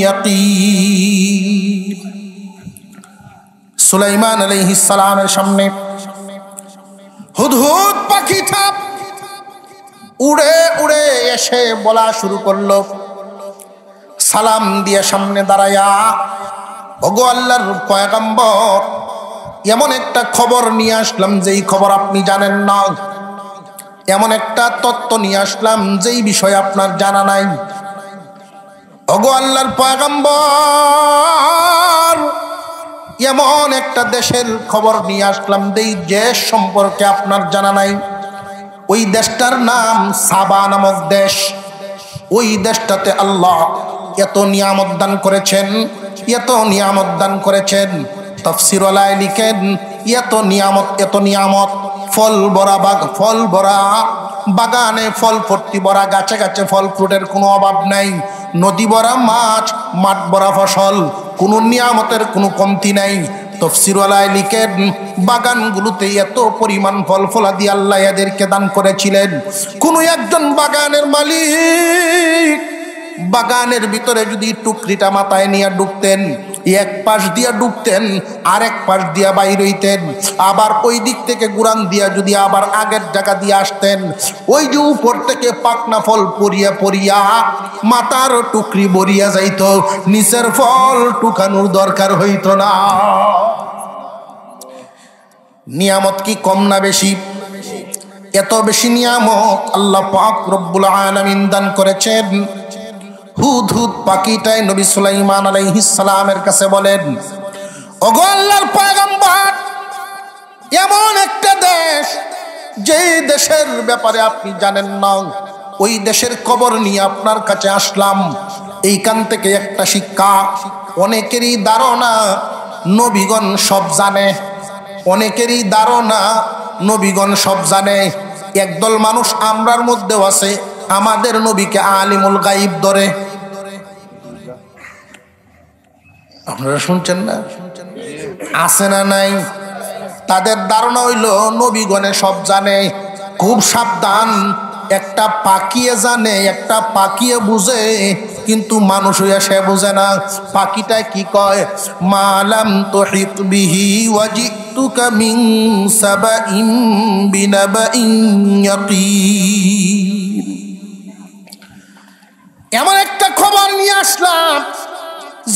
يقين। সুলাইমান আলাইহিস সালামের সামনে হুদহুদ পাখিটা উড়ে উড়ে এসে বলা শুরু করলো, সালাম দিয়ে সামনে দাঁড়ায়া, ওগো আল্লাহর পয়গম্বর, এমন একটা খবর নিয়ে আসলাম যেই খবর আপনি জানেন না, এমন একটা তত্ত্ব নিয়ে আসলাম যেই বিষয় আপনার জানা নাই। ওগো আল্লাহর পয়গম্বর, এমন একটা দেশের খবর নিয়ে আসলাম যেই দেশ সম্পর্কে আপনার জানা নাই। ওই দেশটার নাম সাবা নামক দেশ। ওই দেশটাতে আল্লাহ এত নিয়ামত দান করেছেন, এত নিয়ামত দান করেছেন। তাফসীর ওয়ালায় লিখেন এত নিয়ামত, ফল ভরা বাগানে ফল ভর্তি ভরা, গাছে গাছে ফল ফ্রুটের কোনো অভাব নাই, নদী ভরা মাছ, মাঠ ভরা ফসল, কোনো নিয়ামতের কোনো কমতি নাই। তাফসীর ওয়ালায় লিখেন বাগানগুলোতে এত পরিমাণ ফল ফলাদি আল্লাহ এদেরকে দান করেছিলেন। কোনো একজন বাগানের মালিক বাগানের ভিতরে যদি টুকরিটা মাথায় নিয়ে ঢুকতেন, এক পাশ দিয়া ঢুকতেন, আরেক পাশ দিয়া বাইর হইতেন, আবার ওই দিক থেকে গুরান দিয়া যদি আবার আগের জায়গা দিয়ে আসতেন, ওই যে উপর থেকে পাকনা ফল পরিয়া পরিয়া মাথার টুকরি বরিয়া যাইত, নিচের ফল টুকানোর দরকার হইত না। নিয়ামত কি কম না বেশি? এত বেশি নিয়ামত আল্লাহ পাক রব্বুল আলামিন দান করেছেন। হুদহুদ পাখিটাই নবী সুলাইমান আলাইহিস সালামের কাছে বলেন, ওগো আল্লাহর পয়গম্বর, এমন একটা দেশ যেই দেশের ব্যাপারে আপনি জানেন না, ওই দেশের খবর নিয়ে আপনার কাছে আসলাম। এইখান থেকে একটা শিক্ষা, অনেকেরই ধারণা নবীগণ সব জানে, অনেকেরই ধারণা নবীগণ সব জানে। একদল মানুষ আমরার মধ্যেও আছে, আমাদের নবীকে আলিমুল গাইব ধরে। আপনারা শুনছেন না? আছে না নাই? তাদের ধারণা হইল নবীগণে সব জানে। খুব সাবধান, একটা পাখিয়ে জানে, একটা পাখিয়ে বুঝে, কিন্তু মানুষ হইয়া সে বুঝে না। পাখিটা কি কয়? মালাম তুহিত বিহি ওয়াজিতুকা মিন সাবাইন বিনাবাইন ইয়াকিন। এমন একটা খবর নিয়ে আসলাম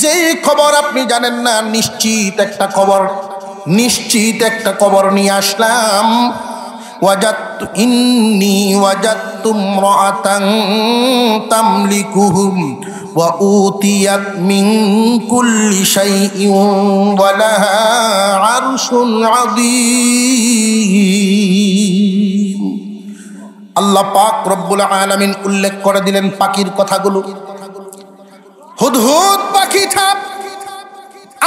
যেই খবর আপনি জানেন না, নিশ্চিত একটা খবর নিয়ে আসলাম। ওয়াজাদতু ইমরাআতান তামলিকুহুম ওয়া উতিয়াত মিন কুল্লি শাইইন ওয়া লাহা আরশুন আযীম। আল্লাহ পাক রব্বুল আলামিন উল্লেখ করে দিলেন পাখির কথাগুলো। হুদহুদ পাখিটা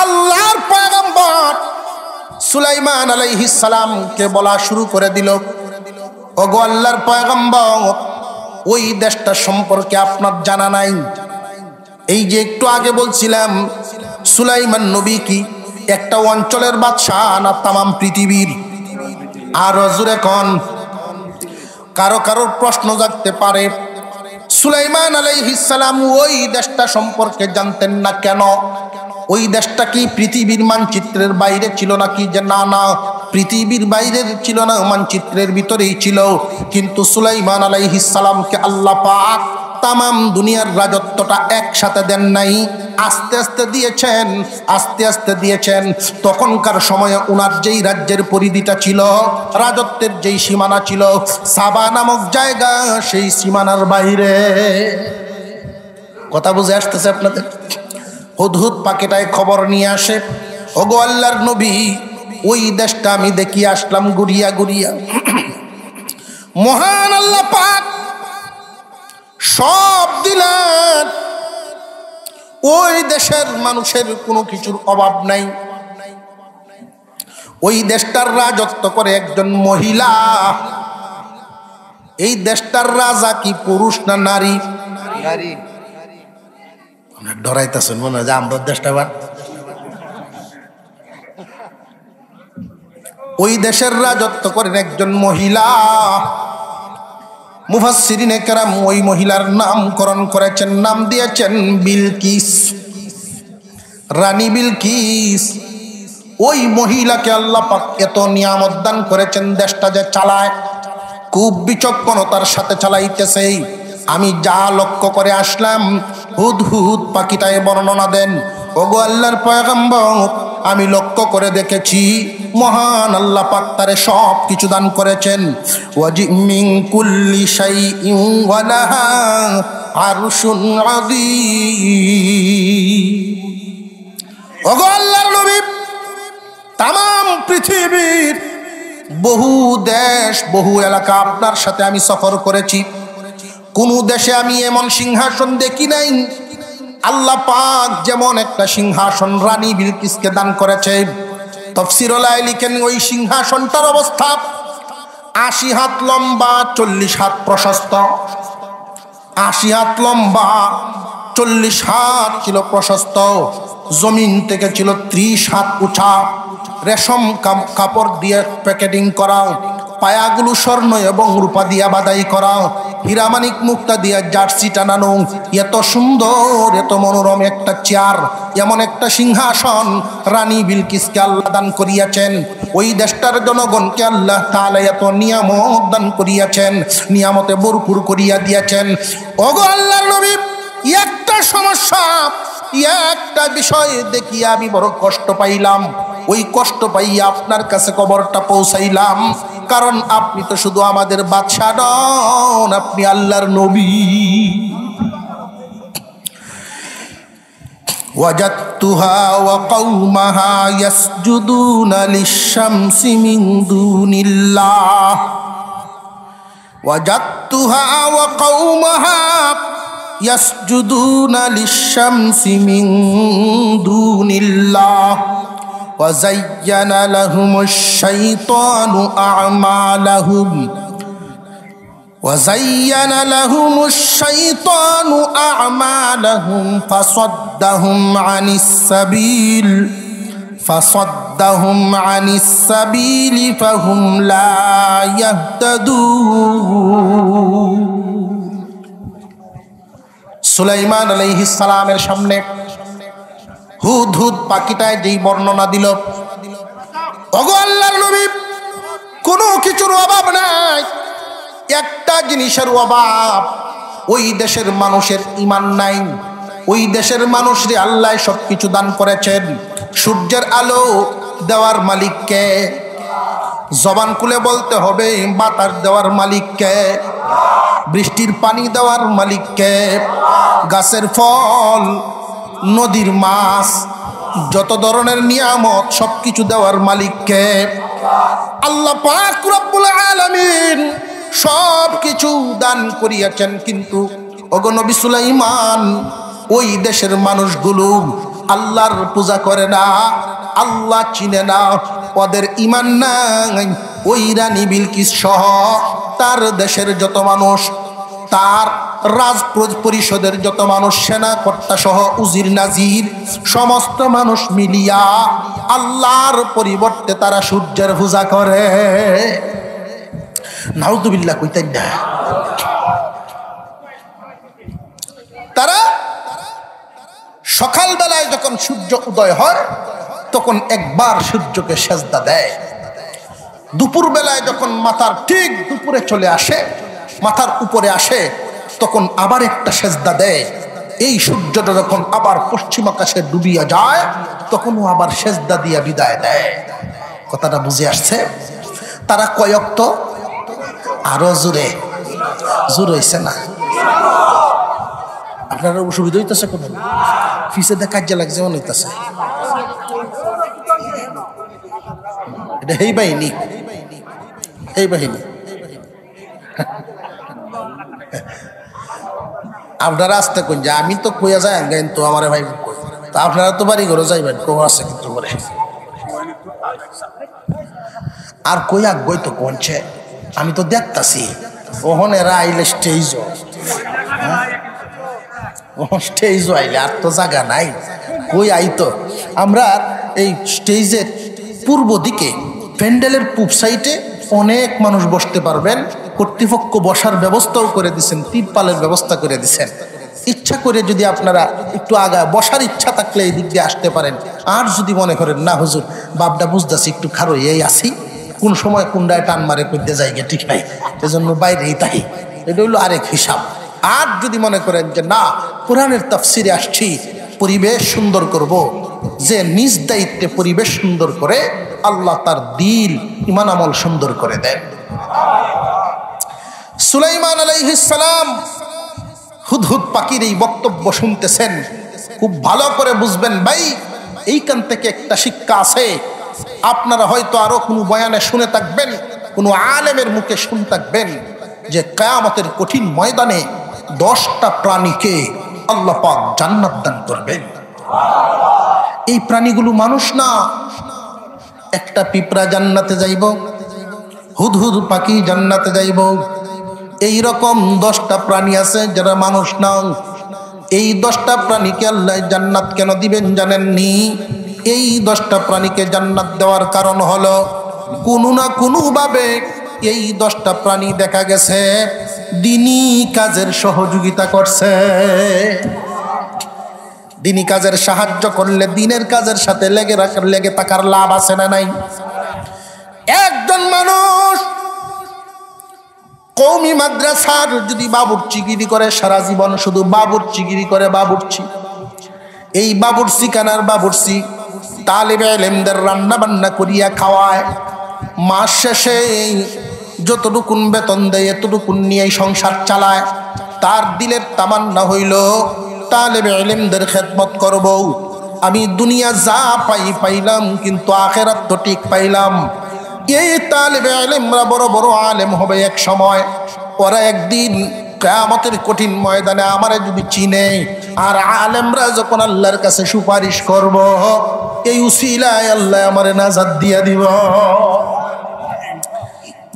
আল্লাহর পয়গম্বর সুলাইমান আলাইহিস সালামকে বলা শুরু করে দিল, ওগো আল্লাহর পয়গম্বর, ওই দেশটা সম্পর্কে আপনার জানা নাই। এই যে একটু আগে বলছিলাম সুলাইমান নবী কি একটা অঞ্চলের বাদশাহ না তামাম পৃথিবীর? আর জোরে কোন কারো কারোর প্রশ্ন জাগতে পারে, সুলাইমান আলাইহিস সালাম ওই দেশটা সম্পর্কে জানতেন না কেন? ওই দেশটা কি পৃথিবীর মানচিত্রের বাইরে ছিল নাকি? যে না না, পৃথিবীর বাইরে ছিল না, মানচিত্রের ভিতরেই ছিল। কিন্তু সুলাইমান আলাইহিস সালামকে আল্লাহ পাক তামাম দুনিয়ার রাজত্বটা একসাথে দেন নাই, আস্তে আস্তে দিয়েছেন, আস্তে আস্তে দিয়েছেন। তখনকার সময়ে ওনার যেই রাজ্যের পরিধিটা ছিল, রাজত্বের যেই সীমানা ছিল, সাবা নামক জায়গা সেই সীমানার বাইরে। কথা বুঝে আসতেছে আপনাদের? হুদহুদ পাখিটায় খবর নিয়ে আসে, ওগো আল্লাহর নবী, ওই দেশটা আমি দেখিয়ে আসলাম গুড়িয়া গুড়িয়া। মহান আল্লাহ পাক সব দিলেন, ওই দেশের মানুষের কোনো কিছুর অভাব নাই। ওই দেশটার রাজত্ব করে একজন মহিলা। এই দেশটার রাজা কি পুরুষ না নারী? নারী। ডরাইতেছেন মনে হয় যে আমরা দেশটা। ওই দেশের রাজত্ব করেন একজন মহিলা। মুফাসসিরিনে কেরাম ওই মহিলার নামকরণ করেছেন, নাম দিয়েছেন বিলকিস, রানী বিলকিস। ওই মহিলাকে আল্লাহ পাক এত নিয়ামত দান করেছেন, দেশটা যে চালায় খুব বিচক্ষণতার সাথে চালাইতেছে। আমি যা লক্ষ্য করে আসলাম, হুদহুদ পাখিটায় বর্ণনা দেন, ওগো আল্লাহর পয়গম্বর, আমি লক্ষ্য করে দেখেছি মহান আল্লাহ পাক তারে সব কিছু দান করেছেন। ওয়াজি মিন কুল্লি শাইইন ওয়া লাহা আরশুন আযীম। ওগো আল্লাহর নবী, তামাম পৃথিবীর বহু দেশ, বহু এলাকা আপনার সাথে আমি সফর করেছি। কোন দেশে আমি এমন সিংহাসন দেখি নাই। আল্লাহ পাক যেমন একটা সিংহাসন রানী বিলকিসকে দান করেছে, তাফসীরুল আয়াত লিখেন ওই সিংহাসনটার অবস্থা ৮০ হাত লম্বা, ৪০ হাত প্রশস্ত। ৮০ হাত লম্বা, ৪০ হাত ছিল প্রশস্ত। জমিন থেকে ছিল ৩০ হাত উঁচা, রেশম কাপড় দিয়ে প্যাকেটিং করা, পায়াগুলো স্বর্ণ এবং রূপা দিয়া বাদাই করা, হীরামানিক মুক্তা দিয়া জার্সি টানানো। এত সুন্দর, এত মনোরম একটা চেয়ার, এমন একটা সিংহাসন রানী বিলকিসকে আল্লাহ দান করিয়াছেন। ওই দেশটার জনগণকে আল্লাহ তাআলা এত নিয়ামত দান করিয়াছেন, নিয়ামতে ভরপুর করিয়া দিয়েছেন। ওগো আল্লাহর নবী, একটা সমস্যা, একটা বিষয় দেখিয়া আমি বড় কষ্ট পাইলাম। ওই কষ্ট পাইয়া আপনার কাছে খবরটা পৌঁছাইলাম, কারণ আপনি তো শুধু আমাদের বাদশা নন, আপনি আল্লাহর নবী। ওয়াজাদতুহা ওয়া কওমাহা ইয়াসজুদুনা লিশ-শামসি মিন দুনিল্লাহ। ওয়াজাদতুহা ওয়া কওমাহা ইয়াসজুদুনা লিশ-শামসি মিন দুনিল্লাহ। وزين لهم الشيطان أعمالهم وزين لهم الشيطان أعمالهم فصدهم عن السبيل فهم لا يهتدون। সুলাইমান আলাইহিস সালামের সামনে হুদহুদ পাখিটায় যেই বর্ণনা দিল, ওগো আল্লাহর নবী, কোনো কিছুর অভাব নাই, একটা জিনিসের অভাব, ওই দেশের মানুষের ঈমান নাই। ওই দেশের মানুষরে আল্লাহ সব কিছু দান করেছেন। সূর্যের আলো দেওয়ার মালিককে, জবান খুলে বলতে হবে বাতাস দেওয়ার মালিককে, বৃষ্টির পানি দেওয়ার মালিককে, গাছের ফল, নদীর মাছ, যত ধরনের নিয়ামত সবকিছু দেওয়ার মালিককে আল্লাহ পাক রব্বুল আলামিন সব কিছু দান করিয়াছেন। কিন্তু ওগো নবী সুলাইমান, ওই দেশের মানুষগুলো আল্লাহর পূজা করে না, আল্লাহ চিনে না, ওদের ঈমান নাই। ওই রানী বিলকিস সহ তার দেশের যত মানুষ, তার রাজ পরিষদের যত মানুষ, সেনা কর্তা সহ উজির নাজির, সমস্ত মানুষ মিলিয়া আল্লাহর পরিবর্তে তারা সূর্যের পূজা করে। নাউযুবিল্লাহ কইতেন না। তারা সকালবেলায় যখন সূর্য উদয় হয় তখন একবার সূর্যকে সেজদা দেয়, দুপুর বেলায় যখন মাথার ঠিক দুপুরে চলে আসে, মাথার উপরে আসে, তখন আবার একটা সেজদা দেয়। এই সূর্যটা যখন আবার পশ্চিম আকাশে ডুবিয়া যায় তখনও আবার সেজদা দিয়া বিদায় দেয়। কথাটা বুঝে আসছে? তারা কয়ক্ত? আরো জোরে, জোর হইছে না? আপনারা অসুবিধা হইতেছে? কোন ফিসে দেখা কাজে লাগছে মনে হইতেছে? এটা এই বাহিনী, এই বাহিনী। আপনারা আসতে কোন যে আমি তো কইয়া যাই কিন্তু আমার ভাই কই, তা আপনারা তো বাড়ি ঘরে যাইবেন, কো আছে কিন্তু করে আর কই আগ্রহ তো কোনছে আমি তো দেখতাছি। ওহন এরা আইলে স্টেজ, স্টেজ আইলে আর তো জায়গা নাই, কই আইতো। আমরা এই স্টেজের পূর্ব দিকে প্যান্ডেলের পূব সাইডে অনেক মানুষ বসতে পারবেন। কর্তৃপক্ষ বসার ব্যবস্থাও করে দিচ্ছেন, তিরপালের ব্যবস্থা করে দিচ্ছেন। ইচ্ছা করে যদি আপনারা একটু আগায় বসার ইচ্ছা থাকলে এই দিক দিয়ে আসতে পারেন। আর যদি মনে করেন না হুজুর বাপটা বুঝতেছি একটু খারো এই আসি, কোন সময় কুন্ডায় টান মারে করতে যাই গে ঠিক নাই, এজন্য বাইরেই তাই, এটা হইলো আরেক হিসাব। আর যদি মনে করেন যে না কোরআনের তাফসিরে আসছি, পরিবেশ সুন্দর করব, যে নিজ দায়িত্বে পরিবেশ সুন্দর করে আল্লাহ তার দিল ঈমান আমল সুন্দর করে দেন। সুলাইমান আলাইহিস সালাম হুদহুদ পাখির এই বক্তব্য শুনতেছেন, খুব ভালো করে বুঝবেন ভাই, এইখান থেকে একটা শিক্ষা আছে। আপনারা হয়তো আরো কোনো বয়ানে শুনে থাকবেন, কোনো আলেমের মুখে শুনে থাকবেন যে কিয়ামতের কঠিন ময়দানে 10টা প্রাণীকে আল্লাহ পাক জান্নাত দান করবেন। এই প্রাণীগুলো মানুষ না। একটা পিঁপড়া জান্নাতে যাইব, হুদহুদ পাখি জান্নাতে যাইব, এই রকম 10টা প্রাণী আছে যারা মানুষ না। এই 10টা প্রাণীকে আল্লাহ জান্নাত কেন দিবেন জানেননি? এই 10টা প্রাণীকে জান্নাত দেওয়ার কারণ হলো কোনো না কোনো ভাবে এই 10টা প্রাণী দেখা গেছে দ্বীনি কাজের সহযোগিতা করছে। দ্বীনি কাজের সাহায্য করলে দ্বীনের কাজের সাথে লেগে থাকার লাভ আছে না নাই? একজন মানুষ কওমি মাদ্রাসার যদি বাবুর্চিগিরি করে, সারা জীবন শুধু বাবুর্চিগিরি করে, বাবুর্চি, এই বাবুর্চি কানার বাবুর্চি তালেবে ইলমদের রান্না বান্না করিয়া খাওয়ায়, মাস শেষে যতটুকুন বেতন দেয় এতটুকুন নিয়ে সংসার চালায়, তার দিলের তামান্না হইল তালেবে ইলমদের খেদমত করব। আমি দুনিয়া যা পাইলাম কিন্তু আখিরাত তো ঠিক পাইলাম। এই তালেবে ইলমরা বড় বড় আলেম হবে এক সময়, ওরা একদিন কিয়ামতের কঠিন ময়দানে আমারে যদি চিনে, আর আলেমরা যখন আল্লাহর কাছে সুপারিশ করব, এই উসিলায় আল্লাহ আমারে নাজাত দিয়া দিব।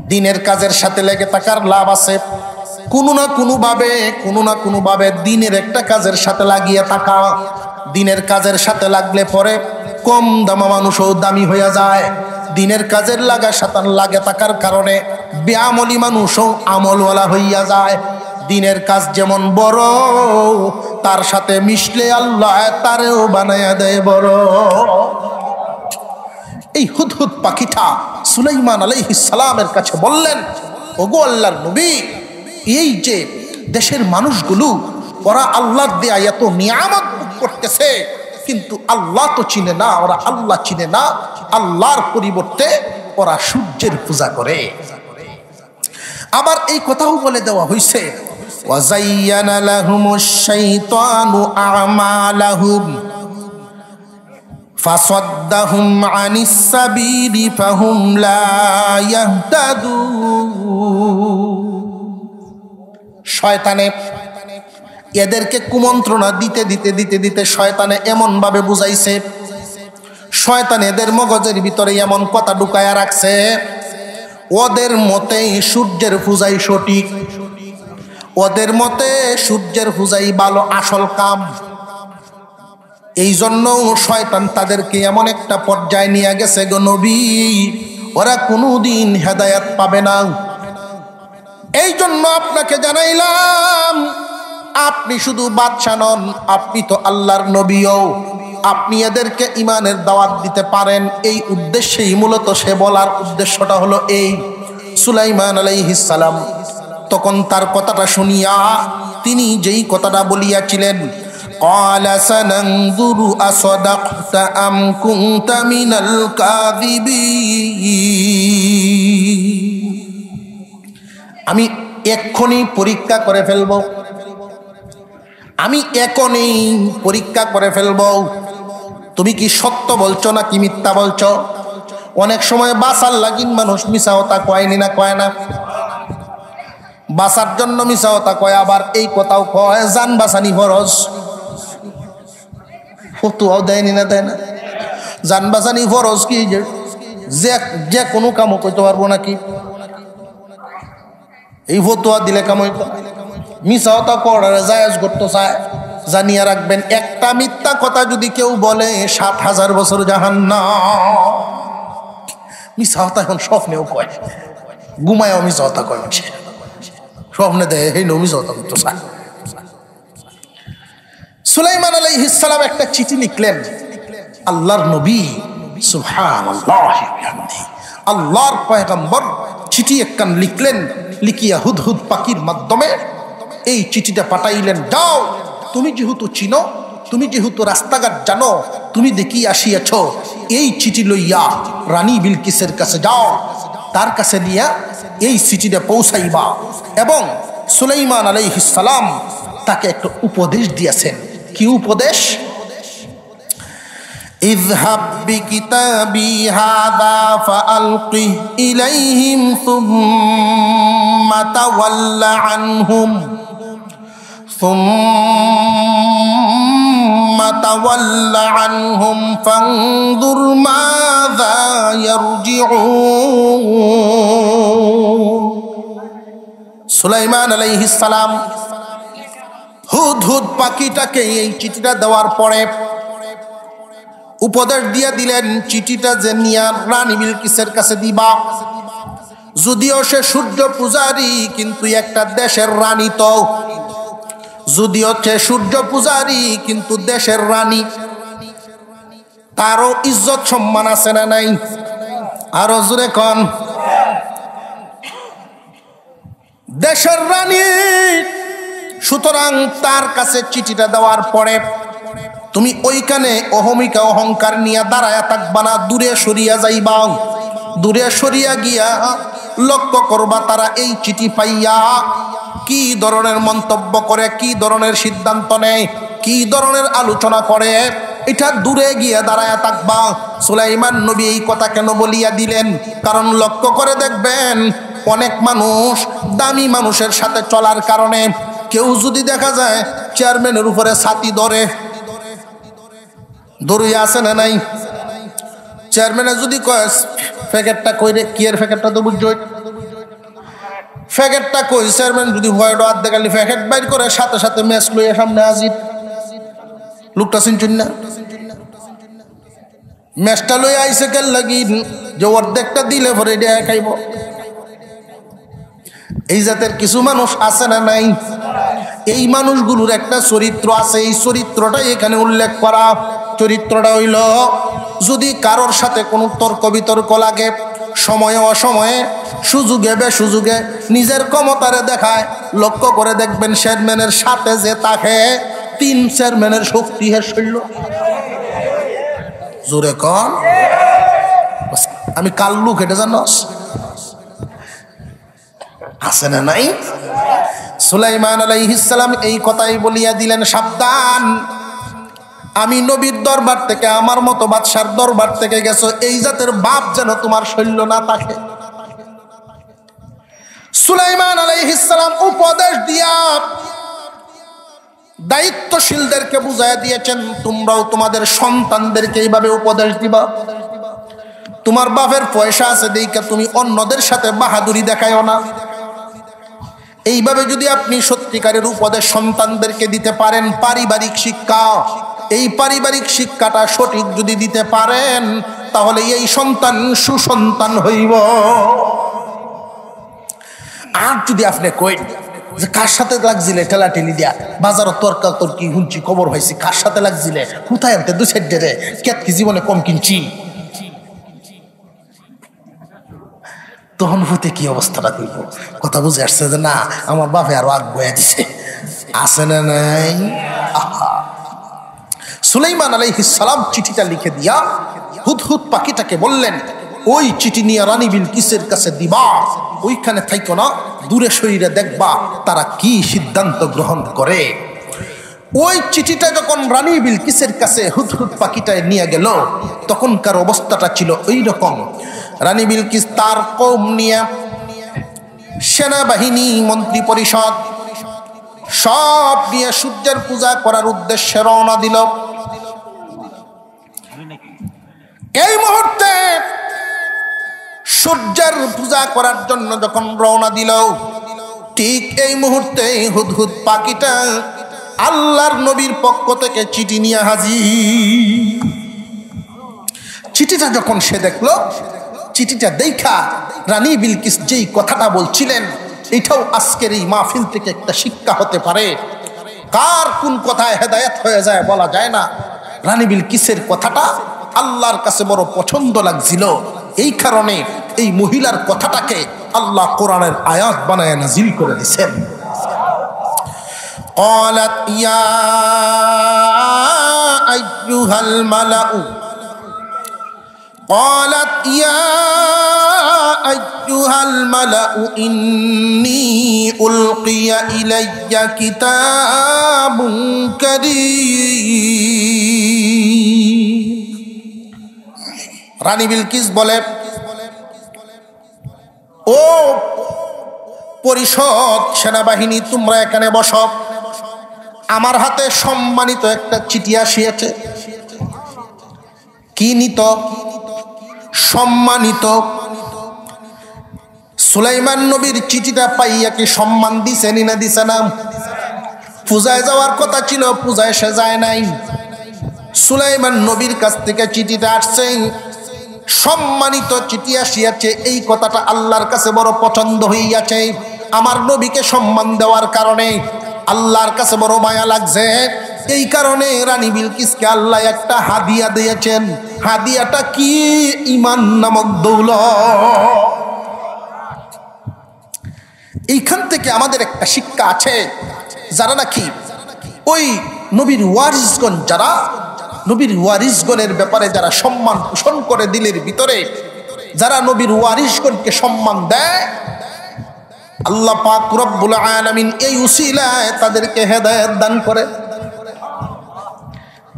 দ্বীনের কাজের সাথে লেগে থাকার লাভ আছে। কোনো না কোনো ভাবে দ্বীনের একটা কাজের সাথে লাগিয়ে থাকা। দ্বীনের কাজের সাথে লাগলে পরে কম দামা মানুষও দামি হয়ে যায়। দ্বীনের কাজের লাগে থাকার কারণে বেআমলি মানুষও আমলওয়ালা হইয়া যায়। দ্বীনের কাজ যেমন বড়, তার সাথে মিশলে আল্লাহ তারেও বানায়া দেয় বড়। এই হুদহুদ পাখিটা সুলাইমান আলাইহিস সালামের কাছে বললেন, ওগো আল্লাহর নবী, এই যে দেশের মানুষগুলো ওরা আল্লাহর দেয়া এত নিয়ামত ভোগ করতেছে, কিন্তু আল্লাহ তো চিনে না, ওরা আল্লাহ চিনে না। আল্লাহর পরিবর্তে ওরা সূর্যের পূজা করে। আবার এই কথাও বলে দেওয়া হয়েছে, ওয়াজাইয়ানা লাহুমুশ শাইতানু আমালাহুম ফাসাদ্দাহুম আনিস সাবিলি ফাহুম লা ইয়াহতাদুন। শয়তানে এদেরকে কুমন্ত্রণা দিতে শয়তানে এমন ভাবে বুঝাইছে, শয়তান এদের মগজের ভিতরে এমন কথা ঢুকায়া রাখছে, ওদের মতে সূর্যের পূজাই সঠিক, ওদের মতে সূর্যের পূজাই ভালো আসল কাম। এই জন্য শয়তান তাদেরকে এমন একটা পর্যায়ে নিয়ে গেছে গো নবী, ওরা কোনোদিন হেদায়েত পাবে না। এই জন্য আপনাকে জানাইলাম, আপনি শুধু বাদশা নন, আপনি তো আল্লাহর নবীও। আপনি এদেরকে ইমানের দাওয়াত দিতে পারেন। এই উদ্দেশ্যেই মূলত সে বলার উদ্দেশ্যটা হলো এই। সুলাইমান আলাইহিস সালাম তখন তার কথাটা শুনিয়া তিনি যেই কথাটা বলিয়াছিলেন, ক্বালা সানানযুরু আসাদাকতা আম কুনতা মিনাল কাযিবিন। আমি এক্ষুনি পরীক্ষা করে ফেলব, আমি এখনই পরীক্ষা করে ফেলব তুমি কি সত্য বলছো নাকি মিথ্যা বলছো। অনেক সময় বাঁচার লাগিন মানুষ মিছা কথা কয়নি না, কয় না? বাঁচার জন্য মিছা কথা কয়, আবার এই কথাও কয় জান বাঁচানি ফরজ। ফতুয়াও দেয়নি না, দেয় না? জান বাঁচানি ফরজ কি যে কোনো কামও করতে পারবো নাকি? এই ফতুয়া দিলে কাম হইতো? মিছা কথা করার জায়েজ করতে চায়। জানিয়া রাখবেন, একটা মিথ্যা কথা যদি কেউ বলে ৭,০০০ বছর জাহান্নাম। মিছা কথা এখন স্বপ্নেও কয়, ঘুমায়ও মিছা কথা কয়, স্বপ্নে দেয় এই মিছা কথা করতে চায়। সুলাইমান আলাইহিস সালাম একটা চিঠি লিখলেন, আল্লাহর নবী সুবহানাল্লাহ আল্লাহর পয়গম্বর চিঠি একখান লিখলেন, লিখিয়া হুদহুদ পাখির মাধ্যমে এই চিঠিটা পাঠাইলেন। যাও, তুমি যেহেতু চিনো, তুমি যেহেতু রাস্তাঘাট জানো, তুমি দেখি আসিয়াছ, এই চিঠি লইয়া রানী বিলকিসের কাছে যাও, তার কাছে নিয়া এই চিঠিটা পৌঁছাইবা। এবং সুলাইমান আলাইহিস সালাম তাকে একটা উপদেশ দিয়েছেন। কি উপদেশ? اذهب بكتابي هذا فألقه إليهم ثم تول عنهم فانظر ماذا يرجعون। সুলাইমান আলাইহিস সালাম হুদহুদ পাখিটাকে এই চিঠিটা দেওয়ার পরে উপদেশ দিয়ে দিলেন, চিঠিটা যে নিয়া রানী বিলকিসের কাছে দিবা। যদিও সে সূর্য পূজারী, কিন্তু একটা দেশের রানী তো। যদিও সে সূর্য পূজারী, কিন্তু দেশের রানী, তারও ইজ্জত সম্মান আছে না নাই? আরো জোরে কন। দেশের রানী, সুতরাং তার কাছে চিঠিটা দেওয়ার পরে তুমি ওইখানে অহমিকা অহংকার নিয়ে দাঁড়ায়া থাকবা না, দূরে সরিয়া যাইবা। দূরে সরিয়া গিয়া লক্ষ্য করবা তারা এই চিঠি পাইয়া কি ধরনের মন্তব্য করে, কি ধরনের সিদ্ধান্ত নেয়, কি ধরনের আলোচনা করে, এটা দূরে গিয়ে দাঁড়ায়া থাকবা। সুলাইমান নবী এই কথা কেন বলিয়া দিলেন? কারণ লক্ষ্য করে দেখবেন, অনেক মানুষ দামি মানুষের সাথে চলার কারণে কেউ যদি দেখা যায় চেয়ারম্যানের উপরে ছাতি ধরে, দৌড়িয়ে আসে না নাই? চেয়ারম্যানে যদি কয় প্যাকেটটা কই রে, কি এর প্যাকেটটা তো বুঝছো, প্যাকেটটা কই, চেয়ারম্যান যদি ভয় ডর দেখালি প্যাকেট বাইর করে সাথে সাথে ম্যাচ লইয়া সামনে হাজির। লোকটা চিনচুন না, ম্যাচটা লইয়া আইসে কেন লাগি যে অর্ধেকটা দিলে পরে এটা খাইব। এই জাতের কিছু মানুষ আছে না নাই? এই মানুষগুলোর একটা চরিত্র আছে, এই চরিত্রটাই এখানে উল্লেখ করা। চরিত্রটা হইল, যদি কারোর সাথে কোনো তর্ক বিতর্ক লাগে, সময়ে অসময়ে, সুযোগে বেসুযোগে নিজের ক্ষমতারে দেখায়। লক্ষ্য করে দেখবেন চেয়ারম্যানের সাথে যে তাকে 3 চেয়ারম্যানের শক্তি হে শৈল। জোরে কন। আমি কাল্লু কেটে জানস আছে না নাই? সুলাইমান আলাইহিস সালাম এই কথাই বলিয়া দিলেন, সাবধান, আমি নবীর দরবার থেকে, আমার মতো বাদশার দরবার থেকে গেছো, এই জাতের বাপ যেন তোমার শৈল্য না থাকে। সুলাইমান আলাইহিস সালাম উপদেশ দিয়া দায়িত্বশীলদেরকে বুঝাইয়া দিয়েছেন, তোমরাও তোমাদের সন্তানদেরকে এইভাবে উপদেশ দিবা। তোমার বাপের পয়সা আছে দেইকা তুমি অন্যদের সাথে বাহাদুরি দেখায়ও না। এইভাবে যদি আপনি সত্যিকারের উপদেশ সন্তানদেরকে দিতে পারেন, পারিবারিক শিক্ষা, এই পারিবারিক শিক্ষাটা সঠিক যদি দিতে পারেন, তাহলে এই সন্তান সুসন্তান হইব। আর যদি আপনি কইন যে কার সাথে লাগছিলে ঠেলাঠেলি দিয়া বাজারত তর্কা তর্কি হুঁচি খবর হয়েছে, কার সাথে লাগছিলে, কোথায় আনতে দু সাইড রে কেত কি জীবনে কম কিনছি, তখন হতে কি অবস্থাটা করব? কথা বুঝে আসছে যে না আমার বাপে আরো আগ বয়া দিছে, আছে না নাই? সুলাইমান আলাইহিস সালাম চিঠিটা লিখে দিয়া হুদহুদ পাখিটাকে বললেন, ওই চিঠি নিয়ে রানী বিলকিসের কাছে দিবা, ওইখানে থাইকো না, দূরে সইরে দেখবা তারা কি সিদ্ধান্ত গ্রহণ করে। ওই চিঠিটা যখন রানী বিলকিসের কাছে হুদহুদ পাখিটায় নিয়ে গেল, তখনকার অবস্থাটা ছিল ওই রকম। রানী বিলকিস তার কওম নিয়ে, সেনাবাহিনী, মন্ত্রী পরিষদ সব নিয়ে সূর্যের পূজা করার উদ্দেশ্যে রওনা দিল। এই মুহূর্তে সূর্যের পূজা করার জন্য যখন রওনা দিল, ঠিক এই মুহূর্তে হুদহুদ পাখিটা আল্লাহর নবীর পক্ষ থেকে চিঠি নিয়ে হাজির। চিঠিটা যখন সে দেখলো, চিঠিটা দেখা রানী বিলকিস যেই কথাটা বলছিলেন, এটাও আজকের এই মাহফিল থেকে একটা শিক্ষা হতে পারে। কার কোন কথায় হেদায়েত হয়ে যায় বলা যায় না। রানী বিলকিসের কথাটা আল্লাহর কাছে বড় পছন্দ লাগছিল, এই কারণে এই মহিলার কথাটাকে আল্লাহ কোরআনের আয়াত বানায় নাজিল করে দিয়েছেন। قالت يا أيها الملأ قالت يا أيها الملأ إني ألقي إلي كتاب كريم। রানী বিলকিস বলে, ও পরিষদ, সেনাবাহিনী, তোমরা এখানে বসো, আমার হাতে সম্মানিত একটা চিঠি আসিয়াছে। কি নিত? সম্মানিত। সুলাইমান নবীর চিঠিটা পাইয়া কি সম্মান দিছে না দিছে না? পূজায় যাওয়ার কথা ছিল, পূজায় সে যায় নাই। সুলাইমান নবীর কাছ থেকে চিঠিটা আসছে, সম্মানিত চিঠি আসিয়াছে, এই কথাটা আল্লাহর কাছে বড় পছন্দ হইয়াছে। আমার নবীকে সম্মান দেওয়ার কারণে আল্লাহর কাছে বড় মায়া লাগছে, এই কারণে রানী বিলকিসকে আল্লাহ একটা হাদিয়া দিয়েছেন। হাদিয়াটা কি? ঈমান নামক দৌলত। এইখান থেকে আমাদের একটা শিক্ষা আছে, যারা নাকি ওই নবীর ওয়ারিসগণ, যারা নবীর ওয়ারিসগণের ব্যাপারে যারা সম্মান পোষণ করে দিলের ভিতরে, যারা নবীর ওয়ারিসগণকে সম্মান দেয়, আল্লাহ পাক রব্বুল আলামিন এই উসিলায় তাদেরকে হেদায়েত দান করে।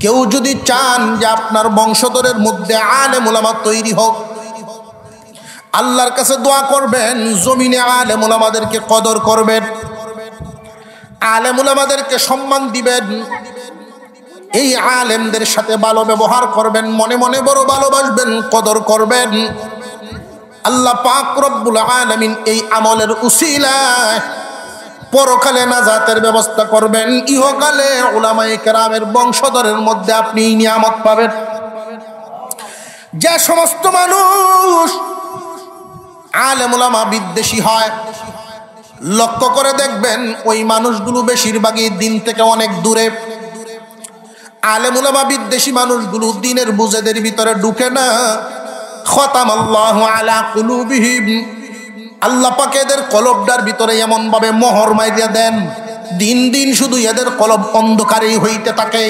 কেউ যদি চান যে আপনার বংশধরের মধ্যে আলেম উলামা তৈরি হোক, আল্লাহর কাছে দোয়া করবেন, জমিনে আলেম উলামাদেরকে কদর করবেন, আলেম উলামাদেরকে সম্মান দিবেন, এই আলেমদের সাথে ভালো ব্যবহার করবেন, মনে মনে বড় ভালোবাসবেন, কদর করবেন। আল্লাহ পাক রব্বুল আলামিন এই আমলের উসিলায় পরকালে নাজাতের ব্যবস্থা করবেন, ইহকালে উলামায়ে কেরামের বংশধরের মধ্যে আপনি নিয়ামত পাবেন। যে সমস্ত মানুষ আলেম উলামা বিদ্বেষী হয়, লক্ষ্য করে দেখবেন ওই মানুষগুলো বেশিরভাগই দিন থেকে অনেক দূরে। আলেম উলামা বিদ্বেষী মানুষগুলো দিনের বুঝেদের ভিতরে ঢুকে না। খতামাল্লাহু আলা কুলুবিহিম, আল্লাহ পাক এদের কলবটার ভিতরে এমন ভাবে মোহর মাইরিয়া দেন, দিন দিন শুধু এদের কলব অন্ধকারেই হইতে থাকে।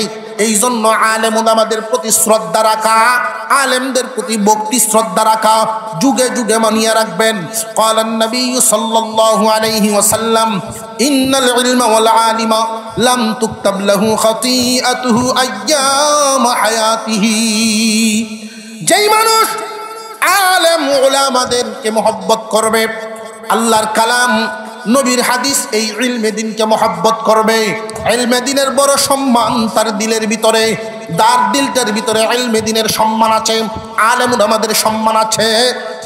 এই জন্য আলেম উলামাদের প্রতি শ্রদ্ধা রাখা, আলেমদের প্রতি ভক্তি শ্রদ্ধা রাখা যুগে যুগে মানিয়ে রাখবেন। ক্বালান নবী সাল্লাল্লাহু আলাইহি ওয়াসাল্লাম, ইন্নাল ইলমা ওয়াল আলিমা লাম তুকতাব লাহু খাতিআতুহু আইয়াম হায়াতিহি। যেই মানুষ আলেম উলামাদেরকে মহব্বত করবে, আল্লাহর কালাম, নবীর হাদিস, এই ইলমে দিনকে মহব্বত করবে, ইলমে দিনের বড় সম্মান তার দিলের ভিতরে, তার দিলটার ভিতরে ইলমে দিনের সম্মান আছে, আলেম উলামাদের সম্মান আছে।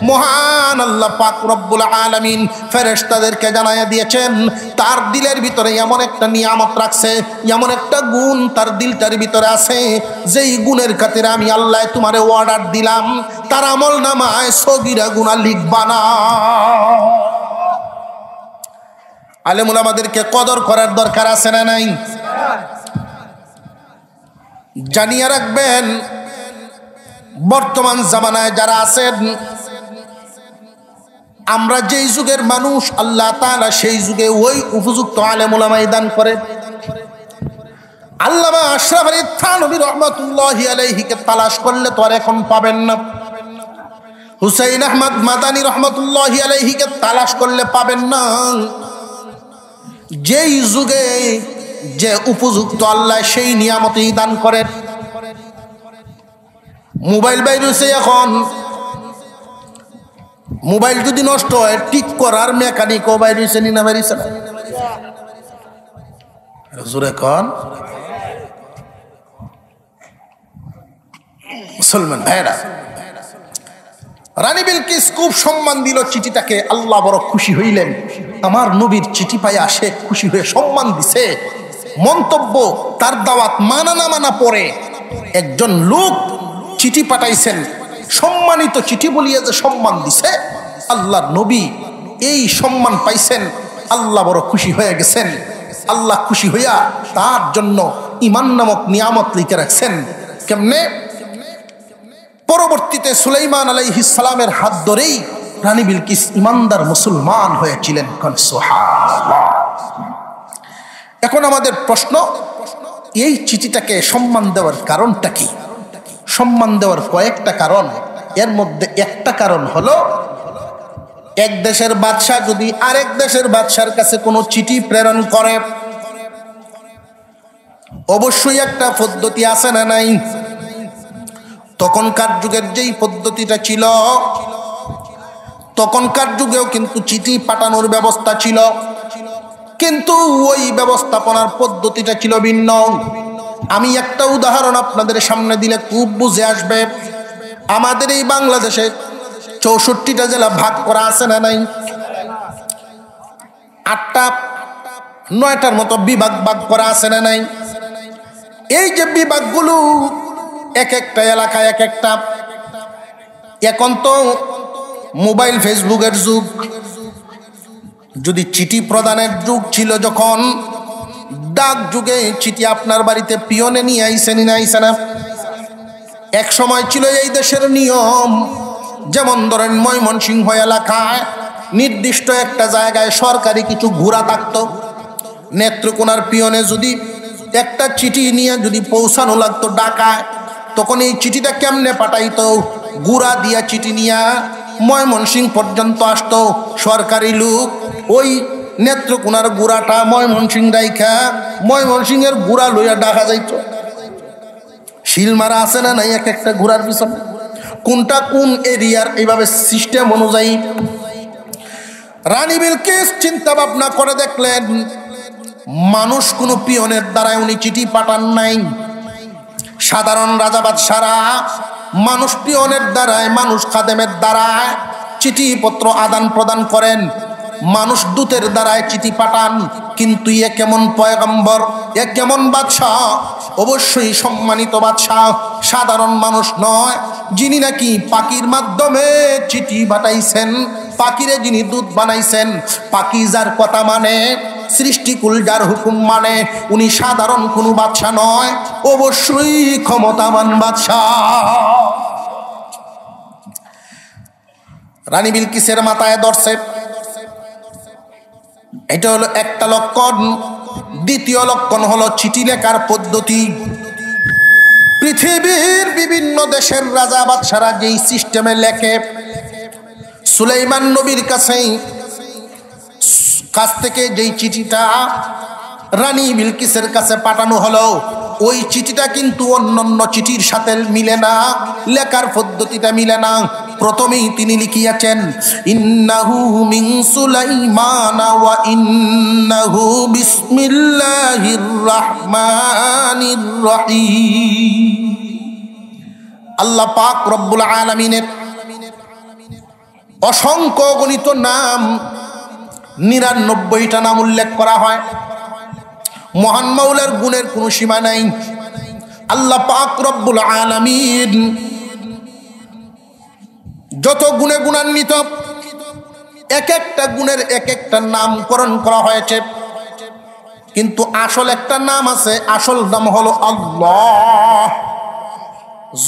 মহান আল্লাহ পাক রব্বুল আলামিন ফেরেশতাদেরকে জানাইয়া দিয়েছেন, তার দিলের ভিতরে এমন একটা নিয়ামত রাখছে, এমন একটা গুণ তার দিলটার ভিতরে আছে, যেই গুণের খাতিরে আমি আল্লাহ তোমারে অর্ডার দিলাম, তার আমল নামায় সগীরা গুনাহ লিখবা না। আলেম ওলামাদেরকে কদর করার দরকার আছে না নাই? জানিয়ে রাখবেন, বর্তমান জামানায় যারা আছেন, আমরা যেই যুগের মানুষ, আল্লাহ তাআলা সেই যুগে ওই উপযুক্ত আলেম ওলামাই দান করে। আল্লামা আশরাফ আলী থানভী রহমাতুল্লাহি আলাইহিকে তালাশ করলে তো আর এখন পাবেন না। হুসাইন আহমদ মাদানী রহমাতুল্লাহি আলাইহিকে তালাশ করলে পাবেন না। যেই যুগে যে উপযুক্ত আল্লাহ সেই নিয়ামতই দান করেন। মোবাইল বাইরেছে, এখন মোবাইল যদি নষ্ট হয় ঠিক করার মেকানিকও বাইরেছে, নিনা বাইরেছে না? জোরে কন মুসলমান ভাইরা। রানী বিলকিস খুব সম্মান দিল চিঠিটাকে। আল্লাহ বড় খুশি হইলেন, আমার নবীর চিঠি পাইয়া সে খুশি হয়ে সম্মান দিছে। মন্তব্য, তার দাওয়াত মানা না মানা পরে একজন লোক চিঠি পাঠাইছেন, সম্মানিত চিঠি বলিয়া যে সম্মান দিছে, আল্লাহর নবী এই সম্মান পাইছেন। আল্লাহ বড় খুশি হয়ে গেছেন। আল্লাহ খুশি হইয়া তার জন্য ঈমান নামক নিয়ামত লিখে রাখছেন। কেমনে? পরবর্তীতে সুলাইমান আলাইহিস সালামের হাত ধরেই রানী বিলকিস ইমানদার মুসলমান হয়েছিলেন। সুবহানাল্লাহ। এখন আমাদের প্রশ্ন, এই চিঠিটাকে সম্মান দেওয়ার কারণটা কি? সম্মান দেওয়ার কয়েকটা কারণ। এর মধ্যে একটা কারণ হলো, এক দেশের বাদশা যদি আরেক দেশের বাদশার কাছে কোনো চিঠি প্রেরণ করে, অবশ্যই একটা পদ্ধতি আছে না নাই? তখনকার যুগের যেই পদ্ধতিটা ছিল, তখনকার যুগেও কিন্তু চিঠি পাঠানোর ব্যবস্থা ছিল, কিন্তু ওই ব্যবস্থাপনার পদ্ধতিটা ছিল ভিন্ন। আমি একটা উদাহরণ আপনাদের সামনে দিলে খুব বুঝে আসবে। আমাদের এই বাংলাদেশে 64টা জেলা ভাগ করা আছে না নাই? 8টা 9টার মতো বিভাগ ভাগ করা আছে না নাই? এই যে বিভাগগুলো, এক একটা এলাকায় এক একটা। এখন তো মোবাইল ফেসবুকের যুগ। যদি চিঠি প্রদানের যুগ ছিল যখন, ডাক যুগে চিঠি আপনার বাড়িতে পিয়নে নিয়ে আইসেনি না আইসে না? এক সময় ছিল এই দেশের নিয়ম, যেমন ধরেন ময়মনসিংহ এলাকায় নির্দিষ্ট একটা জায়গায় সরকারি কিছু ঘোড়া থাকতো। নেত্রকোনার পিয়নে যদি একটা চিঠি নিয়ে যদি পৌঁছানো লাগতো ঢাকায়, তখন এই চিঠিটা কেমনে পাঠাইতো? গুড়া দিয়া চিঠি নিয়া ময়মনসিংহ পর্যন্ত আসতো সরকারি লোক। ওই নেত্রকোনার গুড়াটা ময়মনসিংহ রাইখা ময়মনসিংহের গুড়া লইয়া ঢাকা যাইত। শিলমারা আছে না নাই এক একটা ঘোড়ার পিছনে? কোনটা কোন এরিয়ার, এইভাবে সিস্টেম অনুযায়ী। রানী বিলকিস চিন্তা ভাবনা করে দেখলেন, মানুষ কোন পিয়নের দ্বারাই উনি চিঠি পাঠান নাই। সাধারণ রাজা বাদশারা মানুষ পিয়নের দ্বারায়, মানুষ খাদেমের দ্বারায় চিঠিপত্র আদান প্রদান করেন, মানুষ দূতের দ্বারায় চিঠি পাঠান। কিন্তু এ কেমন পয়গম্বর, এ কেমন বাদশাহ? অবশ্যই সম্মানিত বাদশাহ, সাধারণ মানুষ নয়, যিনি নাকি পাখির মাধ্যমে চিঠি পাঠাইছেন, পাখিরে যিনি দূত বানাইছেন। পাখি যার কথা মানে, সৃষ্টিকুল যার হুকুম মানে, উনি সাধারণ কোনো বাদশাহ নয়, অবশ্যই ক্ষমতাবান বাদশাহ। রানী বিলকিসের মাথায় ধরছে। এটা হলো একটা লক্ষণ। দ্বিতীয় লক্ষণ হলো চিঠি লেখার পদ্ধতি। পৃথিবীর বিভিন্ন দেশের রাজা বাদশারা যেই সিস্টেমে লেখে, সুলাইমান নবীর কাছ থেকে যেই চিঠিটা রানী বিলকিসের কাছে পাঠানো হলো, ওই চিঠিটা কিন্তু অন্যান্য চিঠির সাথে মিলে না, লেখার পদ্ধতিটা মিলে না। প্রথমেই তিনি লিখিয়াছেন, ইন্নাহু মিন সুলাইমান ওয়া ইন্নাহু বিসমিল্লাহির রহমানির রহিম। আল্লাহ পাক রব্বুল আলামিনের অসংখ্য গণিত নাম, 99টা নাম উল্লেখ করা হয়। মহান মাওলার গুণের কোনো সীমা নাই। আল্লাহ পাক রব্বুল আলামিন যত গুণে গুণান্বিত, এক একটা গুণের এক একটা নামকরণ করা হয়েছে, কিন্তু আসল একটা নাম আছে, আসল নাম হলো আল্লাহ।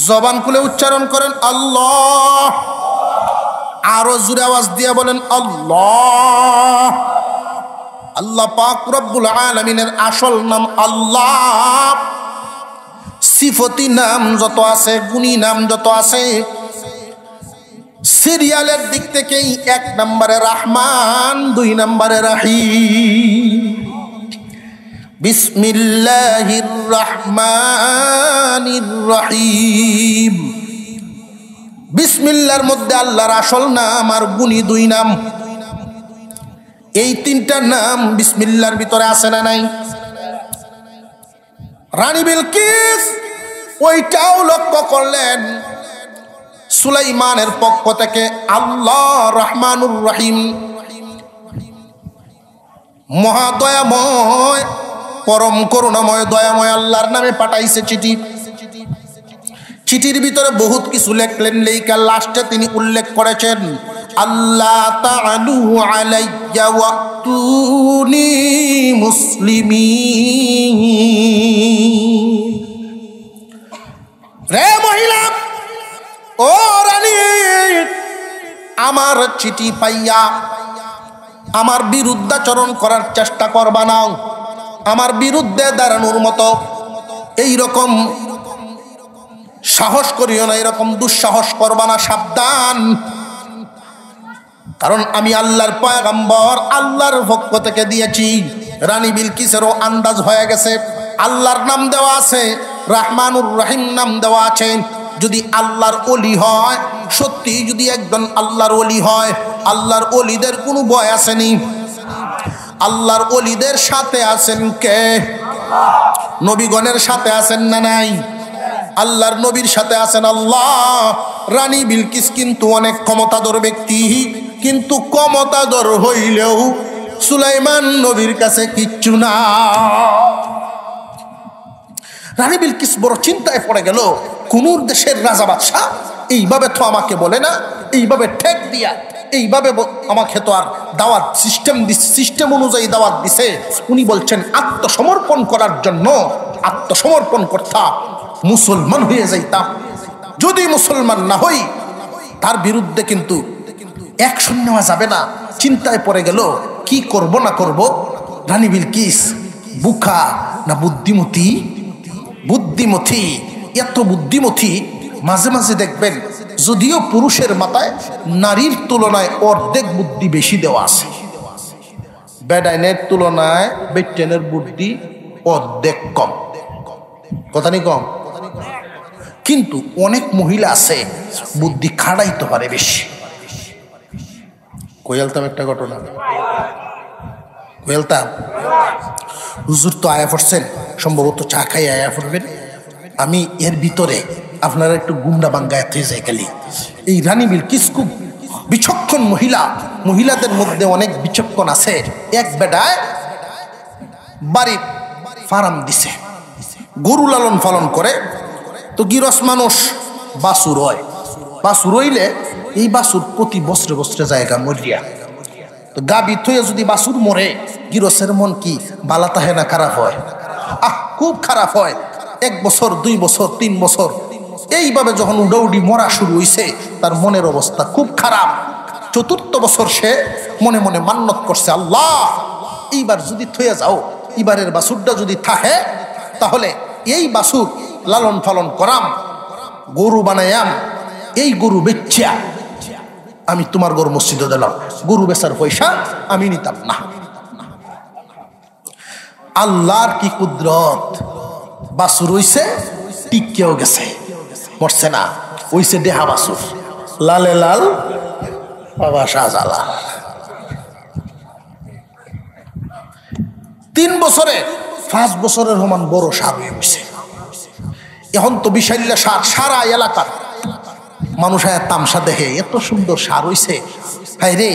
জবান খুলে উচ্চারণ করেন আল্লাহ, আরো জোরে আওয়াজ দিয়ে বলেন আল্লাহ। আল্লাহ পাক রব্বুল আলামিনের আসল নাম আল্লাহ। সিফতি নাম যত আছে, গুণী নাম যত আছে, সিরিয়ালের দিক থেকেই 1 নম্বরে রহমান, 2 নম্বরে রহিম। বিসমিল্লাহির রহমানির রহিম। বিসমিল্লাহর মধ্যে আল্লাহর আসল নাম আর গুণী 2 নাম। এই 3টা নাম বিসমিল্লাহর ভিতরে আছে না নাই? রানী বিলকিস ওইটাও লক্ষ্য করলেন, সুলাইমানের পক্ষ থেকে আল্লাহ রহমানুর রহিম, মহাদয়াময়, পরম করুণাময়, দয়াময় আল্লাহর নামে পাঠাইছে চিঠি। চিঠির ভিতরে বহুত কিছু লেখলেন, লেখা লাস্টে তিনি উল্লেখ করেছেন আল্লাহ তাআলু আলাইয়া ওয়াতুনি মুসলিমিন। রে মহিলা, ও রানী, আমার চিঠি পাইয়া আমার বিরুদ্ধাচরণ করার চেষ্টা করবা না, আমার বিরুদ্ধে দাঁড়ানোর মতো এইরকম সাহস করিও না, এরকম দুঃসাহস করবা না, সাবধান। কারণ আমি আল্লাহর পয়গম্বর, আল্লাহর পক্ষ থেকে দিয়েছি। রানী বিলকিসেরও আন্দাজ হয়ে গেছে, আল্লাহর নাম দেওয়া আছে, রহমানুর রহিম নাম দেওয়া আছে। যদি আল্লাহর ওলি হয়, সত্যি যদি একজন আল্লাহর ওলি হয়, আল্লাহর ওলিদের কোনো ভয় আসেনি। আল্লাহর ওলিদের সাথে আছেন কে? নবীগণের সাথে আছেন না নাই? আল্লাহর নবীর সাথে আছেন আল্লাহ। রানী বিলকিস কিন্তু অনেক ক্ষমতাধর ব্যক্তি, কিন্তু ক্ষমতাধর হইলেও সুলাইমান নবীর কাছে কিচ্ছু না। রানী বিলকিস বড় চিন্তায় পড়ে গেল, কোন দেশের রাজা বাদশাহ এইভাবে তো আমাকে বলে না, এইভাবে ঠেক দিয়া এইভাবে আমাকে তো আর দাওয়াত সিস্টেম অনুযায়ী দাওয়াত দিছে। উনি বলছেন আত্মসমর্পণ করার জন্য, আত্মসমর্পণ করতাম, মুসলমান হয়ে যাইতাম। যদি মুসলমান না হই, তার বিরুদ্ধে কিন্তু অ্যাকশন নেওয়া যাবে না। চিন্তায় পড়ে গেল, কি করব না করব। রানী বিলকিস বুকা না বুদ্ধিমতী? বুদ্ধিমতী, এত বুদ্ধিমতী। মাঝে মাঝে দেখবেন, যদিও পুরুষের মাথায় নারীর তুলনায় অর্ধেক বুদ্ধি বেশি দেওয়া আছে, বেডাইনের তুলনায় বেটেনের বুদ্ধি অর্ধেক কম। কথা নেই কম, কিন্তু অনেক মহিলা আছে বুদ্ধি খাড়াইতে পারে বেশি। কইলতাম একটা ঘটনা, কইলতাম হুজুর তো আয়া পড়ছেন, সম্ভবত চা খাই আয়া পড়বেন। আমি এর ভিতরে আপনারা একটু গুন্ডা বাঙ্গায় যাই গেলি। এই রানী বিলকিস খুব বিচক্ষণ মহিলা, মহিলাদের মধ্যে অনেক বিচক্ষণ আছে। এক বেটায় বাড়ির ফার্ম দিছে, গরু লালন পালন করে। তো গিরস মানুষ বাছুর হয়, বাছুর হইলে এই বাছুর প্রতি বছরে বছরে জায়গা মরিয়া। তো গাবি থইয়া যদি বাছুর মরে, গিরসের মন কি বালা তাহে না খারাপ হয়? খুব খারাপ হয়। 1 বছর, 2 বছর, 3 বছর এইভাবে যখন উডাউডি মরা শুরু হইছে, তার মনের অবস্থা খুব খারাপ। 4র্থ বছর সে মনে মনে মান্যত করছে, আল্লাহ এইবার যদি থইয়া যাও, এবারের বাছুরটা যদি থাহে, তাহলে এই বাছুর লালন পালন করাম, গরু বানায়াম, এই গরু বেচ্ছা আমি তোমার গরু মসজিদে দিলাম, গরু বেচার পয়সা আমি নিতাম না। আল্লাহর কি কুদরত! বাছুর হইছে, টিকেও গেছে, মরছে না, হইছে দেহা বাছুর, লালে লাল, বাবা শাহজালাল। 3 বছরে 5 বছরের সমান বড় সার হয়ে গেছে। এখন তো বিশাল্লা সার, সারা এলাকার মানুষ তামসা দেখে, এত সুন্দর সার হইছে, হাই রে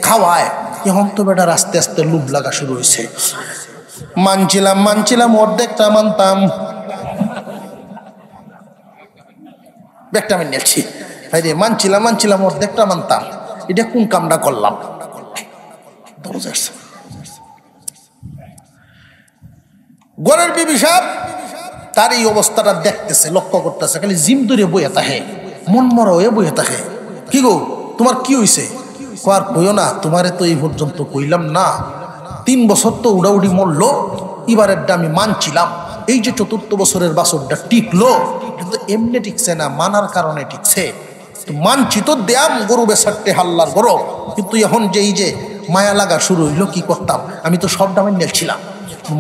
খাওয়ায়। এখন তো বেটার আস্তে আস্তে লুভ লাগা শুরু হয়েছে। মানছিলাম অর্ধেকটা মানতাম, ব্যাগটা আমি নিয়েছি, হাই রে মানছিলাম অর্ধেকটা মানতাম, এটা কোন কামটা করলাম। ঘরের বিবি সাহেব তার এই অবস্থাটা দেখতেছে, লক্ষ্য করতেছে, খালি জিম ধরে বইয়া থাকে, মন মরা হয়ে বইয়া থাকে। কি গো তোমার কি হইছে? আর কইও না, তোমারে তো এই পর্যন্ত কইলাম না, 3 বছর তো উড়াউড়ি মরলো, এবারের আমি মানছিলাম, এই যে 4th বছরের বাছরটা টিকলো, কিন্তু এমনি টিকছে না, মানার কারণে টিকছে। মানছি তো দেয়াম গরু বেসারটে হাল্লার গরো, কিন্তু এখন যে এই যে মায়া লাগা শুরু হইলো, কি করতাম, আমি তো সব দামে নেছিলাম,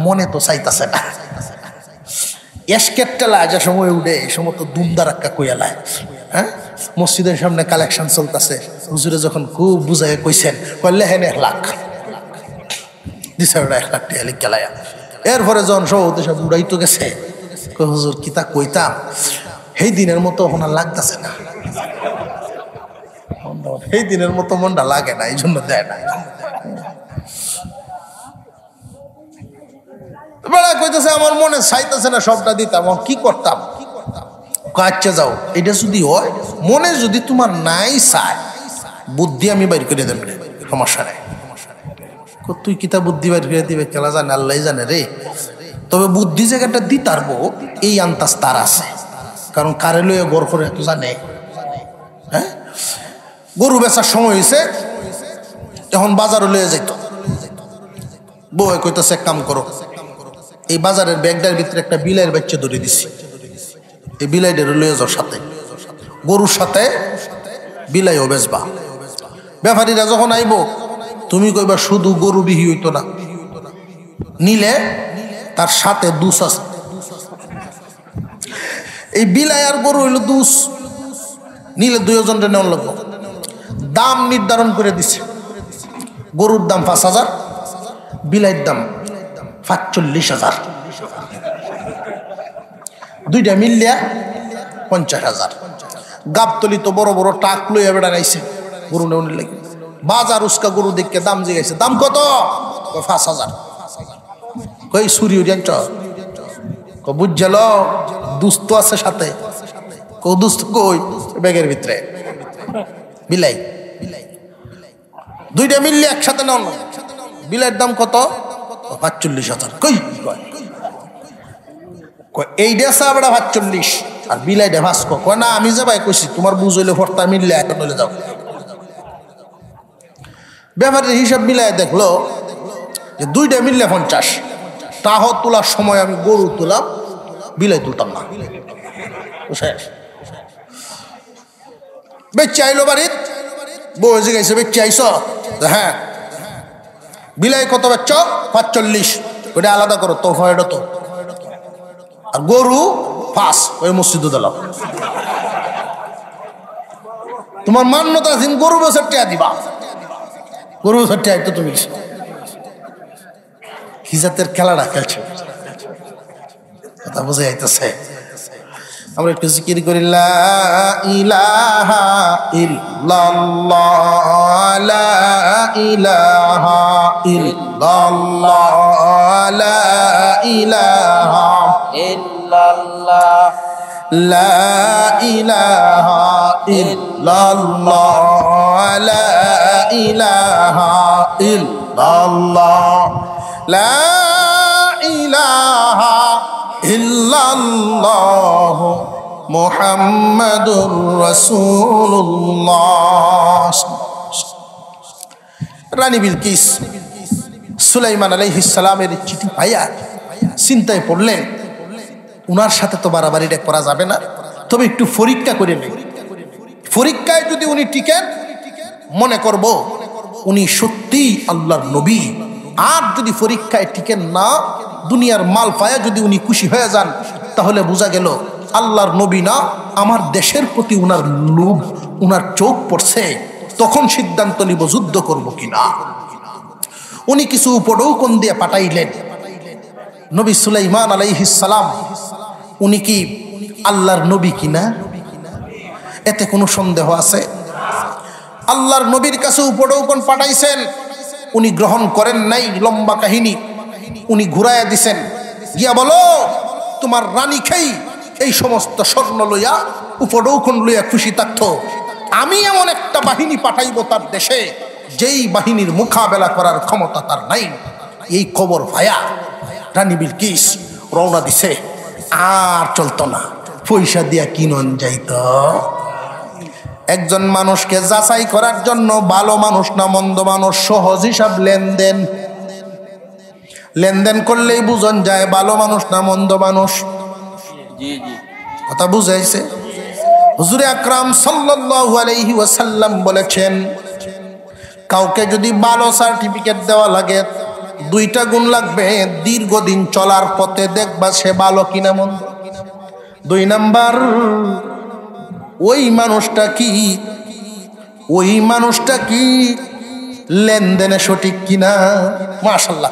মনে তো চাইতাছে না। এসকেটলা যে সময় উঠে এই সময় তো দুমদারাক্কা কইয়ালায়। হ্যাঁ, মসজিদের সামনে কালেকশন চলতেছে, হুজুরে যখন খুব বুঝাই কইছেন, কইলে হেন 1 লাখ দিছে, 1 লাখ টাকা লিখালায়া। এরপরে যখন সভাপতি সব উড়াইতো গেছে, হুজুর কিতা কইতাম, সেই দিনের মতো এখন আর লাগতেছে না, সেই দিনের মতো মনটা লাগে না, এই জন্য দেয় না। বেড়া কইতেছে আমার মনে চাইতেছে না সবটা দিতাম, কি করতাম? আচ্ছা যাও, এটা যদি হয়, মনে যদি তোমার নাই চায়, বুদ্ধি আমি বাইর করে দেব, সমস্যা নেই। তুই কিতা বুদ্ধি বাইর করে দিবে, খেলা জানে আল্লাহ জানে রে। তবে বুদ্ধি জায়গাটা দি তারবো এই আন্তাজ তার আছে, কারণ কারে লইয়া গড় করে তো জানে। হ্যাঁ, গরু বেচার সময় হয়েছে, এখন বাজারে লইয়া যাইতো, বউ কইতেছে এক কাম করো, এই বাজারের ব্যাগটার ভিতরে একটা বিলাইয়ের বাচ্চা ধরে দিছি, এই বিলাইটার লইয়া যাও সাথে, গরুর সাথে বিলাইও বেচবা। ব্যাপারীরা যখন আইব, তুমি কইবা শুধু গরু বিহি হইতো না, নিলে তার সাথে দুস আছে। এই বিলাই আর গরু হইল দুস, নিলে 2 জনটা নেওয়ার লাগবে। দাম নির্ধারণ করে দিছে, গরুর দাম 5,000, বিলাইয়ের দাম 45,000, দুইটা মিললিয়া 50,000। গাবতলি তো বড় বড় টাক লইয়া বেড়া গাইছে গরু নেওয়ার লাগে। বাজার উস্কা গরু দেখে দাম জিগাইছে, দাম কত? 5,000। কই সুরি জানছ, বুঝছিল দুস্থ আছে সাথে, দুস্থ কই ব্যাগের ভিতরে বিলাই, দুইটা মিললে একসাথে নেওয়া। বিলাইয়ের দাম কত? 45,000। কই এইটা চাবড়া 45 আর বিলাইটা 5। কয় না আমি যে ভাই কইছি, তোমার বুঝ হইলে ভর্তা মিললে এখন হইলে যাও। ব্যাপারের হিসাব মিলাই দেখলো যে দুইটা মিললে 50। তাহ তোলার সময় আমি গরু তুলাম, বিলাই তুলতাম না। বেচে আইলো বাড়ির, বউ জিগাইছে বেচে আইস? হ্যাঁ। বিলাই কত বেচছ? 45। ওইটা আলাদা করো, তোর ভয়টা তো। আর গরু 5, ওই মসজিদ দিলাম। তোমার মান্যতা আছে, গরু বেচার টিয়া দিবা, গরু বেচার টিয়া তো তুমি কি জাতের খেলাটা খেলছো, কথা বুঝে যাইতেছে। আমরা একটু জিকির করি, লা ইলাহা ইল্লাল্লাহ, লা ইলাহা ইল্লাল্লাহ, লা ইলাহা ইল্লাল্লাহ, লা ইলাহা ইল্লাল্লাহ, লা ইলাহা ইল্লাল্লাহ, লা ইলাহা ইল্লাল্লাহ মুহাম্মাদুর রাসূলুল্লাহ। রানী বিলকিস সুলাইমান আলাইহিস সালামের চিঠি পাইয়া চিন্তায় পড়লেন, উনার সাথে তো বাড়াবাড়িটা করা যাবে না, তবে একটু পরীক্ষা করে নেই। পরীক্ষায় যদি উনি টিকেন, মনে করব উনি সত্যি আল্লাহর নবী। আর যদি পরীক্ষায় টিকেন না, দুনিয়ার মাল পায়া যদি উনি খুশি হয়ে যান, তাহলে বোঝা গেল আল্লাহর নবী না, আমার দেশের প্রতি উনার লোভ, উনার চোখ পড়ছে। তখন সিদ্ধান্ত নিব যুদ্ধ করব কিনা। উনি কিছু উপঢৌকন দিয়ে পাঠাইলেন, নবী সুলাইমান আলাইহিস সালাম উনি কি আল্লাহর নবী কিনা, এতে কোনো সন্দেহ আছে? আল্লাহর নবীর কাছে উপঢৌকন পাঠাইছেন, উনি গ্রহণ করেন নাই। লম্বা কাহিনী। উনি ঘুরাইয়া দিছেন, গিয়া বলো তোমার রানী খেই এই সমস্ত স্বর্ণ লইয়া উপঢৌকন লইয়া খুশি থাকতো, আমি এমন একটা বাহিনী পাঠাইব তার দেশে যেই বাহিনীর মোকাবেলা করার ক্ষমতা তার নাই। এই খবর ভায়া রানী বিলকিস রওনা দিছে, আর চলতো না, পয়সা দিয়া কিনন যাইত। একজন মানুষকে যাচাই করার জন্য ভালো মানুষ না মন্দ মানুষ সহজ হিসাব লেনদেন, লেনদেন করলেই বুঝন যায় ভালো মানুষ না মন্দ মানুষ। কথা বুঝাইছে? হুজুরে আকরাম সাল্লাল্লাহু আলাইহি ওয়াসাল্লাম বলেছেন, কাউকে যদি ভালো সার্টিফিকেট দেওয়া লাগে দুইটা গুণ লাগবে, দীর্ঘদিন চলার পথে দেখবা সে ভালো কিনা মন্দ। 2 নাম্বার, ওই মানুষটা কি লেনদেনে সঠিক কিনা। মাশাআল্লাহ।